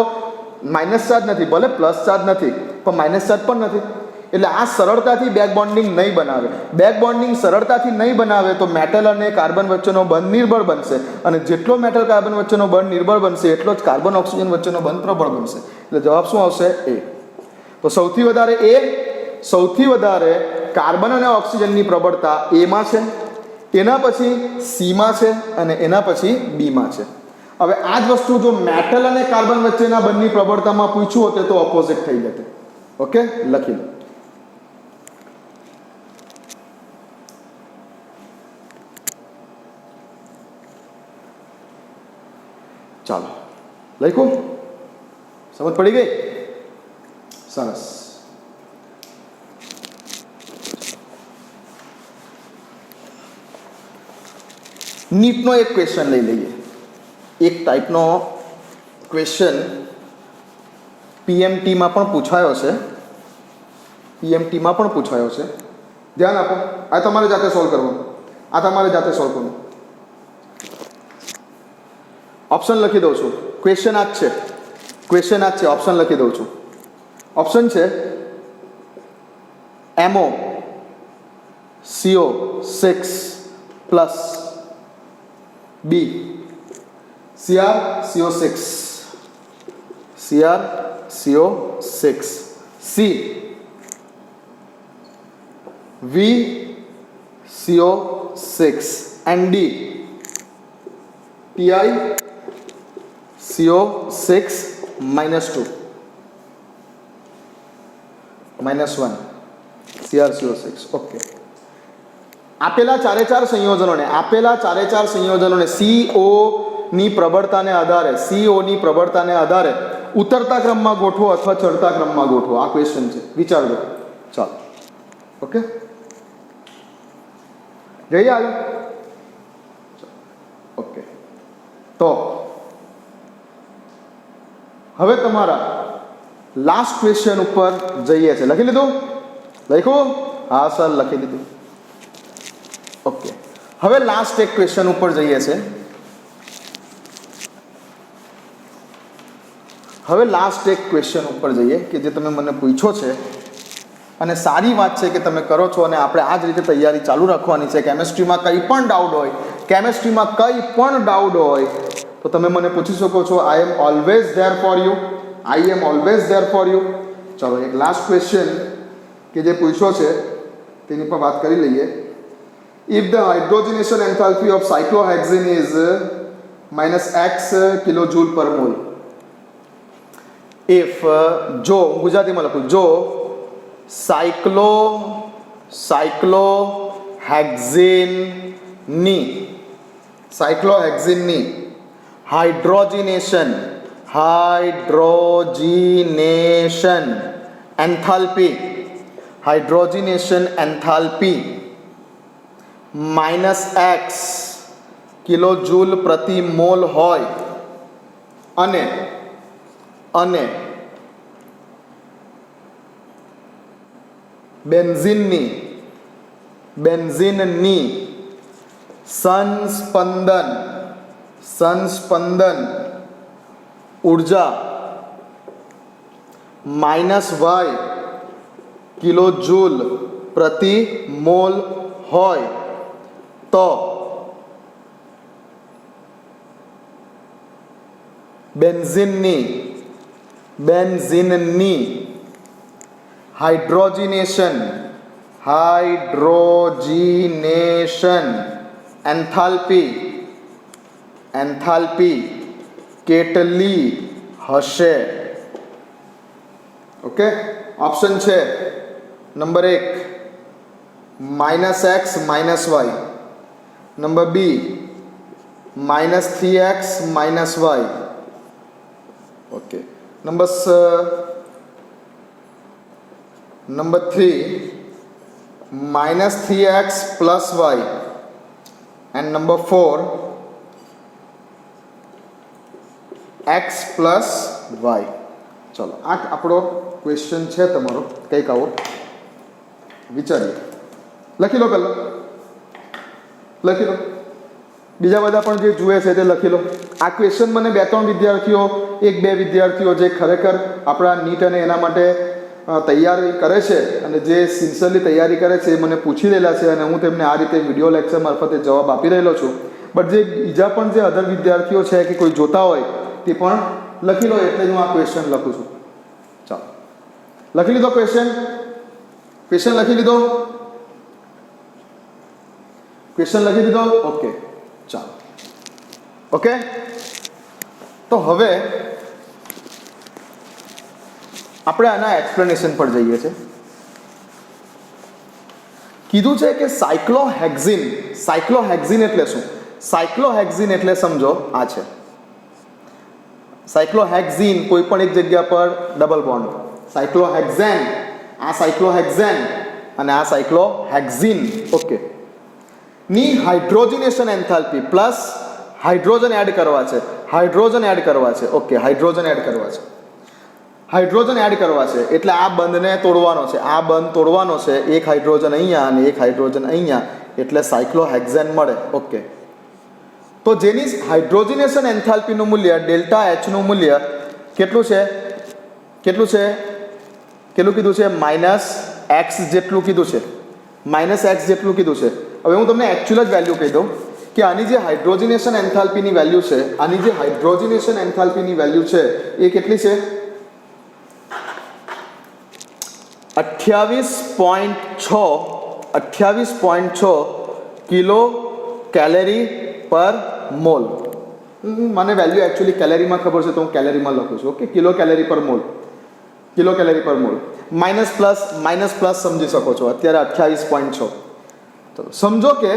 માઇનસ ચાર્જ નથી, ભલે પ્લસ ચાર્જ નથી, પણ માઇનસ ચાર્જ પણ નથી. એટલે આ સરળતાથી બેક બોન્ડિંગ નહીં બનાવે. બેક બોન્ડિંગ સરળતાથી નહીં બનાવે તો મેટલ અને કાર્બન વચ્ચેનો બંધ નિર્બળ બનશે, અને જેટલો મેટલ કાર્બન વચ્ચેનો બંધ નિર્બળ બનશે એટલો જ કાર્બન ઓક્સિજન વચ્ચેનો બંધ પ્રબળ બનશે. એટલે જવાબ શું આવશે? એ. તો સૌથી વધારે કાર્બન અને ઓક્સિજનની પ્રબળતા એમાં છે, એના પછી સીમાં છે, અને એના પછી બીમાં છે. હવે આ જ વસ્તુ જો મેટલ અને કાર્બન વચ્ચેના બંધની પ્રબળતામાં પૂછ્યું હોત તો ઓપોઝિટ થઈ જતે. ઓકે, લખી લો. ચાલો, લખ્યું? સમજ પડી ગઈ? સરસ. નીટનો એક ક્વેશ્ચન લઈ લઈએ. એક ટાઈપનો ક્વેશ્ચન પીએમટીમાં પણ પૂછાયો છે. ધ્યાન આપો. આ તમારે જાતે સોલ્વ કરવાનું. ઓપ્શન લખી દઉં છું. ક્વેશ્ચન આ જ છે. ઓપ્શન લખી દઉં છું. ઓપ્શન છે MO CO6 plus B Cr CO6 C V CO6 and D Ti CO6 -2 -1 Cr CO6. Okay. આપેલા ચારે ચાર સંયોજનોને CO ની પ્રબળતાને આધારે ઉતરતા ક્રમમાં ગોઠવો અથવા ચડતા ક્રમમાં ગોઠવો. આ ક્વેશ્ચન છે, વિચારજો. ચાલો, ઓકે, જઈએ આગળ. ઓકે, તો હવે તમારા લાસ્ટ ક્વેશ્ચન ઉપર જઈએ છે. લખી લીધું? લખ્યું? હા સર, લખી લીધું. ઓકે, હવે લાસ્ટ એક ક્વેશ્ચન ઉપર જઈએ છે. કે જે તમે મને પૂછ્યો છે, અને સારી વાત છે કે તમે કરો છો, અને આપણે આ જ રીતે તૈયારી ચાલુ રાખવાની છે. કેમેસ્ટ્રીમાં કંઈ પણ ડાઉટ હોય તો તમે મને પૂછી શકો છો. I am always there for you. ચલો, એક લાસ્ટ ક્વેશ્ચન કે જે પૂછ્યો છે તેની પર વાત કરી લઈએ. If the hydrogenation enthalpy of cyclohexene is -x kilojoule per mole. If જો ગુજરાતીમાં લખું, જો સાયક્લોહેક્ઝેનની હાઇડ્રોજનેશન એન્થાલ્પી -x કિલોજૂલ પ્રતિ મોલ હોય, અને બેન્ઝીનની સંસ્પંદન ઉર્જા -y કિલોજૂલ પ્રતિ મોલ હોય તો બેન્ઝીનની હાઇડ્રોજનેશન એન્થાલ્પી કેટલી હશે? ઓકે, ઓપ્શન છે number 1 -x -y, number B -3x -y, okay, number 3 -3x + y, and number 4 x + y. ચલો, આ આપણો ક્વેશ્ચન છે તમારો. કંઈક આવો વિચારીએ. લખી લો. બીજા બધા પણ જે જુએ છે તે લખી લો. આ ક્વેશ્ચન મને 2-3 વિદ્યાર્થીઓ જે ખરેખર આપણા નીટ અને એના માટે તૈયારી કરે છે અને જે સિન્સિયરલી તૈયારી કરે છે એ મને પૂછી રહેલા છે અને હું તેમને આ રીતે વિડીયો લેક્ચર મારફતે જવાબ આપી રહેલો છું. બટ જે બીજા પણ જે અધર વિદ્યાર્થીઓ છે કે કોઈ જોતા હોય તે પણ લખી લો, એટલે હું આ ક્વેશ્ચન લખું છું. ચાલો, લખી લીધો ક્વેશ્ચન? ક્વેશ્ચન લખી લીધો? ક્વેશ્ચન લખી દીધો? ઓકે, ચાલો. ઓકે, તો હવે આપણે આના એક્સપ્લેનેશન પર જઈએ છીએ. કીધું છે કે સાયક્લોહેક્ઝિન. સાયક્લોહેક્ઝિન એટલે શું? સાયક્લોહેક્ઝિન એટલે સમજો આ છે સાયક્લોહેક્ઝિન, કોઈ પણ એક જગ્યા પર ડબલ બોન્ડ. સાયક્લોહેક્ઝેન, આ સાયક્લોહેક્ઝેન અને આ સાયક્લોહેક્ઝિન. ઓકે, ની હાઇડ્રોજનેશન એન્થાલ્પી પ્લસ હાઇડ્રોજન એડ કરવા છે. હાઇડ્રોજન એડ કરવા છે. ઓકે, હાઇડ્રોજન એડ કરવા છે. હાઇડ્રોજન એડ કરવા છે એટલે આ બંધને તોડવાનો છે. આ બંધ તોડવાનો છે. એક હાઇડ્રોજન અહીંયા અને એક હાઇડ્રોજન અહીંયા, એટલે સાયક્લોહેક્ઝેન મળે. ઓકે, તો જેની હાઇડ્રોજનેશન એન્થાલ્પીનું મૂલ્ય ડેલ્ટા એચનું મૂલ્ય કેટલું છે? કેટલું છે? કેટલું કીધું છે? -x જેટલું કીધું છે. -x જેટલું કીધું છે. હવે હું તમને એકચ્યુઅલ જ વેલ્યુ કહી દઉં કે આની જે હાઇડ્રોજનેશન એન્થાલ્પીની વેલ્યુ છે, આની જે હાઇડ્રોજનેશન એન્થાલ્પીની વેલ્યુ છે એ કેટલી છે? 28.6 કિલો કેલેરી પર મોલ. મને વેલ્યુ એકચ્યુઅલી કેલેરીમાં ખબર છે તો હું કેલેરીમાં લખું છું. ઓકે, કિલો કેલેરી પર મોલ. કિલો કેલેરી પર મોલ. માઇનસ પ્લસ સમજી શકો છો. અત્યારે 28.6. ચલો સમજો કે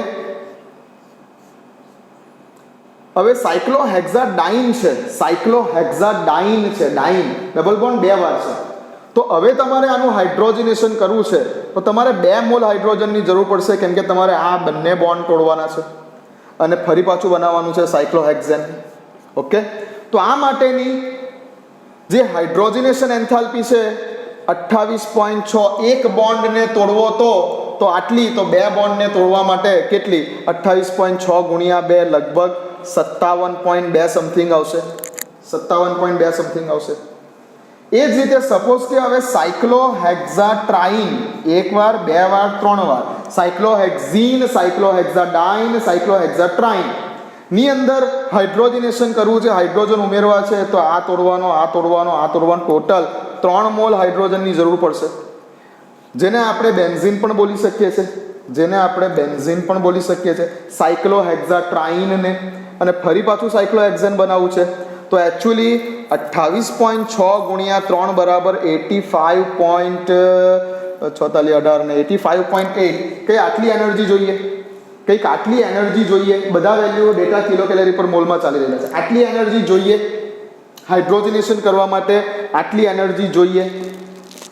હવે સાયક્લોહેક્ઝાડાઇન છે. સાયક્લોહેક્ઝાડાઇન છે. ડાઇન ડબલ બોન્ડ 2 વાર છે. તો હવે તમારે આનું હાઇડ્રોજનેશન કરવું છે તો તમારે 2 મોલ હાઇડ્રોજનની જરૂર પડશે, કેમ કે તમારે આ બંને બોન્ડ તોડવાના છે અને ફરી પાછું બનાવવાનું છે સાયક્લોહેક્ઝેન. ઓકે, તો આ માટેની જે હાઇડ્રોજનેશન એન્થાલ્પી છે 28.6. એક બોન્ડને તોડવો તો આટલી, તો 2 બોન્ડને તોડવા માટે કેટલી? 28.6 ગુણ્યા 2 લગભગ 57.2 સમથિંગ આવશે. 57.2 સમથિંગ આવશે. એ જ રીતે સપોઝ કે હવે સાયક્લોહેક્ઝાટ્રાઇન, 1 વાર 2 વાર 3 વાર, સાયક્લોહેક્ઝીન, સાયક્લોહેક્ઝાડાઇન, સાયક્લોહેક્ઝાટ્રાઇન ની અંદર હાઇડ્રોજનેશન કરવું છે, હાઇડ્રોજન ઉમેરવા છે, તો આ તોડવાનો, આ તોડવાનો, આ તોડવાનો, ટોટલ 3 મોલ હાઇડ્રોજનની જરૂર પડશે, જેને આપણે બેન્ઝીન પણ બોલી શકીએ છીએ. સાયક્લોહેક્ઝાટ્રાઇનને અને ફરી પાછું સાયક્લોહેક્ઝેન બનાવવું છે તો એકચ્યુઅલી 28.6 ગુણ્યા 3 બરાબર 85.8. કંઈ આટલી એનર્જી જોઈએ, કંઈક આટલી એનર્જી જોઈએ. બધા વેલ્યુ ડેટા કિલો કેલેરી પર મોલમાં ચાલી રહેલા છે. આટલી એનર્જી જોઈએ હાઇડ્રોજનેશન કરવા માટે. આટલી એનર્જી જોઈએ.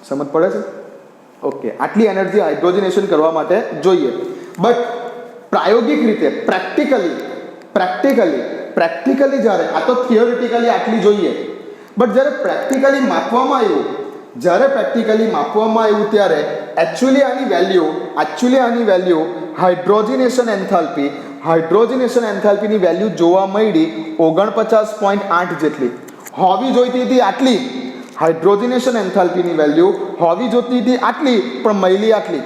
સમજ પડે છે? ઓકે, આટલી એનર્જી હાઇડ્રોજનેશન કરવા માટે જોઈએ. બટ પ્રાયોગિક રીતે પ્રેક્ટિકલી જ્યારે, આ તો થિયોરિટિકલી આટલી જોઈએ, બટ જ્યારે પ્રેક્ટિકલી માપવામાં આવ્યું ત્યારે એકચ્યુઅલી આની વેલ્યુ હાઇડ્રોજનેશન એન્થાલ્પીની વેલ્યુ જોવા મળી 49.8 જેટલી. હોવી જોઈતી હતી આટલી. હાઇડ્રોજનેશન એન્થાલ્પીની વેલ્યુ હોવી જોઈતી હતી આટલી, પણ મળી આટલી.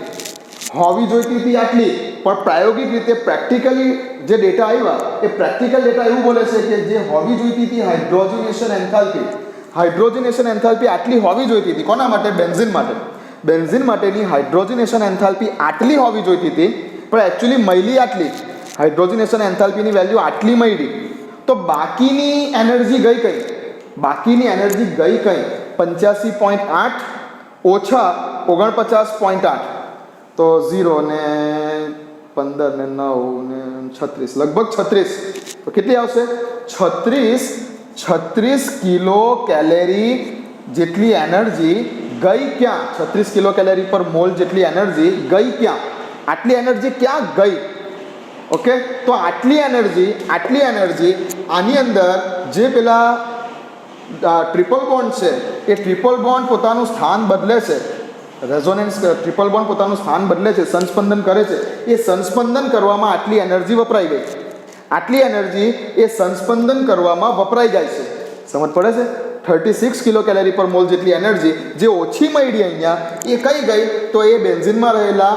હોવી જોઈતી હતી આટલી, પણ પ્રાયોગિક રીતે પ્રેક્ટિકલી જે ડેટા આવ્યા એ પ્રેક્ટિકલ ડેટા એવું બોલે છે કે જે હોવી જોઈતી હતી હાઇડ્રોજનેશન એન્થાલ્પી આટલી હોવી જોઈતી હતી. કોના માટે? બેન્ઝીન માટેની હાઇડ્રોજનેશન એન્થાલ્પી આટલી હોવી જોઈતી હતી, પણ એકચ્યુઅલી મળી આટલી. હાઇડ્રોજનેશન એન્થાલ્પીની વેલ્યુ આટલી મળી. તો બાકીની એનર્જી ગઈ કઈ? 85.8 ઓછા 49.8, તો 0 ને 15 ને 9 ને 36, લગભગ 36. તો કેટલી આવશે? 36 કિલો કેલેરી જેટલી એનર્જી ગઈ ક્યાં? 36 કિલો કેલેરી પર મોલ જેટલી એનર્જી ગઈ ક્યાં? આટલી એનર્જી ક્યાં ગઈ? ઓકે, તો આટલી એનર્જી આની અંદર જે પેલા ટ્રિપલ બોન્ડ છે એ ટ્રિપલ બોન્ડ પોતાનું સ્થાન બદલે છે. રેઝોનન્સ ટ્રિપલ બોન્ડ પોતાનું સ્થાન બદલે છે, સંસ્પંદન કરે છે. એ સંસ્પંદન કરવામાં આટલી એનર્જી વપરાઈ ગઈ. આટલી એનર્જી એ સંસ્પંદન કરવામાં વપરાઈ જાય છે. સમજ પડે છે? 36 કિલો કેલરી પર મોલ જેટલી એનર્જી જે ઓછી મળી અહીંયા એ કઈ ગઈ તો એ બેન્ઝિનમાં રહેલા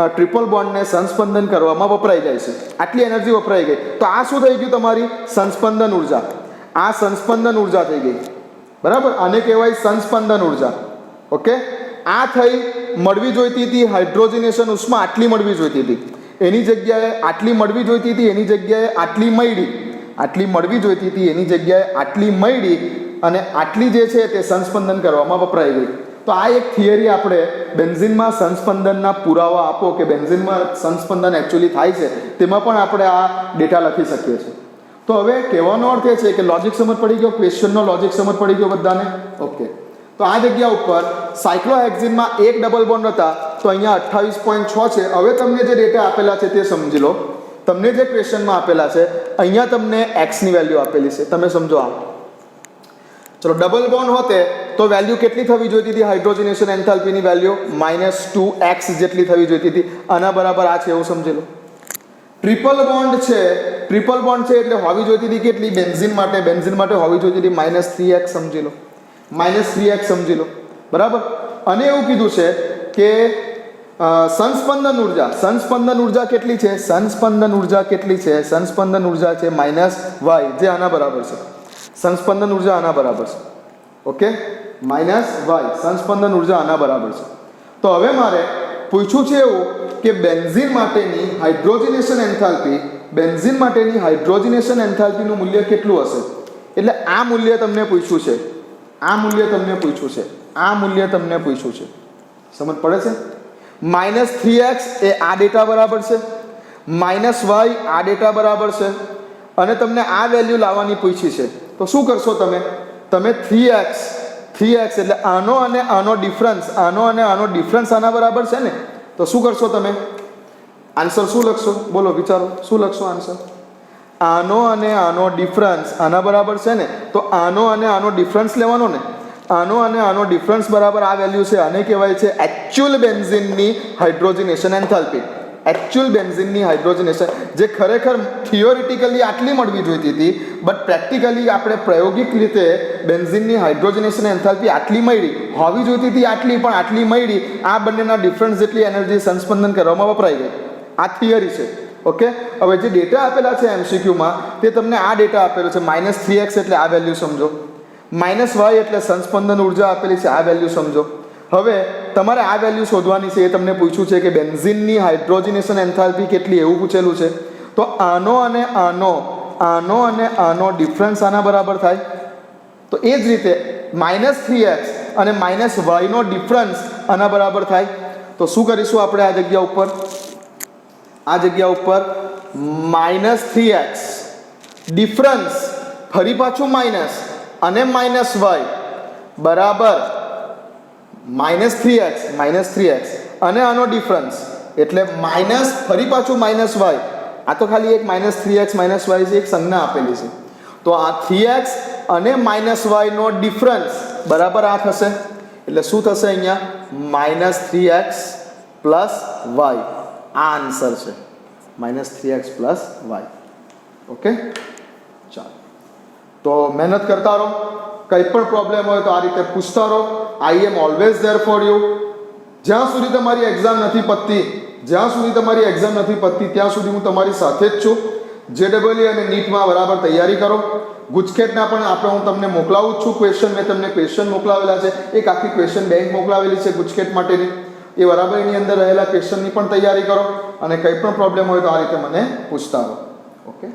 ટ્રિપલ બોન્ડને સંસ્પંદન કરવામાં વપરાઈ જાય છે. આટલી એનર્જી વપરાઈ ગઈ તો આ શું થઈ ગયું તમારી સંસ્પંદન ઉર્જા. આ સંસ્પંદન ઉર્જા થઈ ગઈ, બરાબર. આને કહેવાય સંસ્પંદન ઉર્જા. ઓકે, આ થઈ મળવી જોઈતી હતી હાઇડ્રોજનેશન ઉષ્મા, આટલી મળવી જોઈતી હતી. એની જગ્યાએ આટલી મળવી જોઈતી હતી, એની જગ્યાએ આટલી મળી. આટલી મળવી જોઈતી હતી એની જગ્યાએ આટલી મળી અને આટલી જે છે તે સંસ્પંદન કરવામાં વપરાઈ ગઈ. તો આ એક થિયરી આપણે બેન્ઝિનમાં સંસ્પંદનના પુરાવા આપો કે બેન્ઝિનમાં સંસ્પંદન એકચ્યુઅલી થાય છે તેમાં પણ આપણે આ ડેટા લખી શકીએ છીએ. તો હવે કહેવાનો અર્થ એ છે કે લોજિક સમજ પડી ગયો, ક્વેશ્ચનનો લોજિક સમજ પડી ગયો બધાને. ઓકે, તો આ જગ્યા ઉપર સાયક્લોહેક્ઝિનમાં એક ડબલ બોન્ડ હતા તો અહીંયા 28.6 છે. હવે તમને જે ડેટા આપેલા છે તે સમજી લો. તમને જે ક્વેશ્ચનમાં આપેલા છે અહીંયા તમને એક્સની વેલ્યુ આપેલી છે, તમે સમજો. આ ચલો ડબલ બોન્ડ હોતે તો વેલ્યુ કેટલી થવી જોઈતી હતી હાઇડ્રોજનેશન એન્થાલ્પીની વેલ્યુ -2x જેટલી થવી જોઈતી હતી. આના બરાબર આ છે એવું સમજી લો. ટ્રિપલ બોન્ડ છે, ટ્રિપલ બોન્ડ છે એટલે હોવી જોઈતી હતી કેટલી બેન્ઝિન માટે હોવી જોઈતી હતી -3x સમજી લો. -3x સમજી લો, બરાબર. અને એવું કીધું છે કે સંસ્પંદન ઉર્જા કેટલી છે? સંસ્પંદન ઉર્જા કેટલી છે? સંસ્પંદન ઉર્જા છે -y, જે આના બરાબર છે. સંસ્પંદન ઉર્જા આના બરાબર છે. ઓકે, -y સંસ્પંદન ઉર્જા આના બરાબર છે. તો હવે મારે પૂછ્યું છે એવું કે બેન્ઝિન માટેની હાઇડ્રોજનેશન એન્થાલ્પીનું મૂલ્ય કેટલું હશે? એટલે આ મૂલ્ય તમને પૂછ્યું છે, આ મૂલ્ય તમને પૂછ્યું છે, આ મૂલ્ય તમને પૂછ્યું છે. સમજ પડે છે? -3x એ આ ડેટા બરાબર છે, -y આ ડેટા બરાબર છે અને તમને આ વેલ્યુ લાવવાની પૂછી છે. તો શું કરશો તમે? 3x એટલે આનો અને આનો ડિફરન્સ આના બરાબર છે ને? તો શું કરશો તમે? આન્સર શું લખશો? બોલો, વિચારો, શું લખશો આન્સર? આનો અને આનો ડિફરન્સ આના બરાબર છે ને? તો આનો અને આનો ડિફરન્સ લેવાનો ને. આનો અને આનો ડિફરન્સ બરાબર આ વેલ્યુ છે. આને કહેવાય છે એકચ્યુઅલ બેન્ઝિનની હાઇડ્રોજનેશન એન્થાલ્પી. એકચ્યુઅલ બેન્ઝિનની હાઇડ્રોજનેશન, જે ખરેખર થિયોરિટિકલી આટલી મળવી જોઈતી હતી, બટ પ્રેક્ટિકલી આપણે પ્રાયોગિક રીતે બેન્ઝિનની હાઇડ્રોજનેશન એન્થાલ્પી આટલી મળી, હોવી જોઈતી હતી આટલી, પણ આટલી મળી. આ બંનેના ડિફરન્સ જેટલી એનર્જી સંસ્પંદન કરવામાં વપરાઈ ગઈ. આ થિયરી છે. ઓકે, હવે જે ડેટા આપેલા છે MCQમાં તે તમને આ ડેટા આપેલો છે. -3x એટલે આ વેલ્યુ સમજો, -y એટલે સંસ્પંદન ઉર્જા આપેલી છે, આ વેલ્યુ સમજો. હવે તમારે આ વેલ્યુ શોધવાની છે. એ તમને પૂછ્યું છે કે બેન્ઝિનની હાઇડ્રોજનેશન એન્થાલ્પી કેટલી, એવું પૂછેલું છે. તો આનો અને આનો ડિફરન્સ આના બરાબર થાય. તો એ જ રીતે -3x અને -y નો ડિફરન્સ આના બરાબર થાય. તો શું કરીશું આપણે આ જગ્યા ઉપર -3x ડિફરન્સ, ફરી પાછું માઇનસ અને -y બરાબર -3x અને આનો ડિફરન્સ એટલે માઇનસ ફરી પાછું -y. આ તો ખાલી એક -3x -y છે, એક સંજ્ઞા આપેલી છે. તો આ 3x અને -y નો ડિફરન્સ બરાબર આ થશે. એટલે શું થશે અહીંયા? -3x + y. આ આન્સર છે, -3x + y. ઓકે, ચાલો. તો મહેનત કરતા રહો. કંઈ પણ પ્રોબ્લેમ હોય તો આ રીતે પૂછતા રહો. I am always there for you. જ્યાં સુધી તમારી એક્ઝામ નથી પતતી ત્યાં સુધી હું તમારી સાથે જ છું. JEE અને નીટમાં બરાબર તૈયારી કરો. ગુજકેટના પણ હું તમને મોકલાવું જ છું ક્વેશ્ચન. મેં તમને ક્વેશ્ચન મોકલાવેલા છે, એક આખી ક્વેશ્ચન બેંક મોકલાવેલી છે ગુજકેટ માટેની. એ બરાબર એની અંદર રહેલા ક્વેશ્ચનની પણ તૈયારી કરો અને કંઈ પણ પ્રોબ્લેમ હોય તો આ રીતે મને પૂછતા રહો. ઓકે.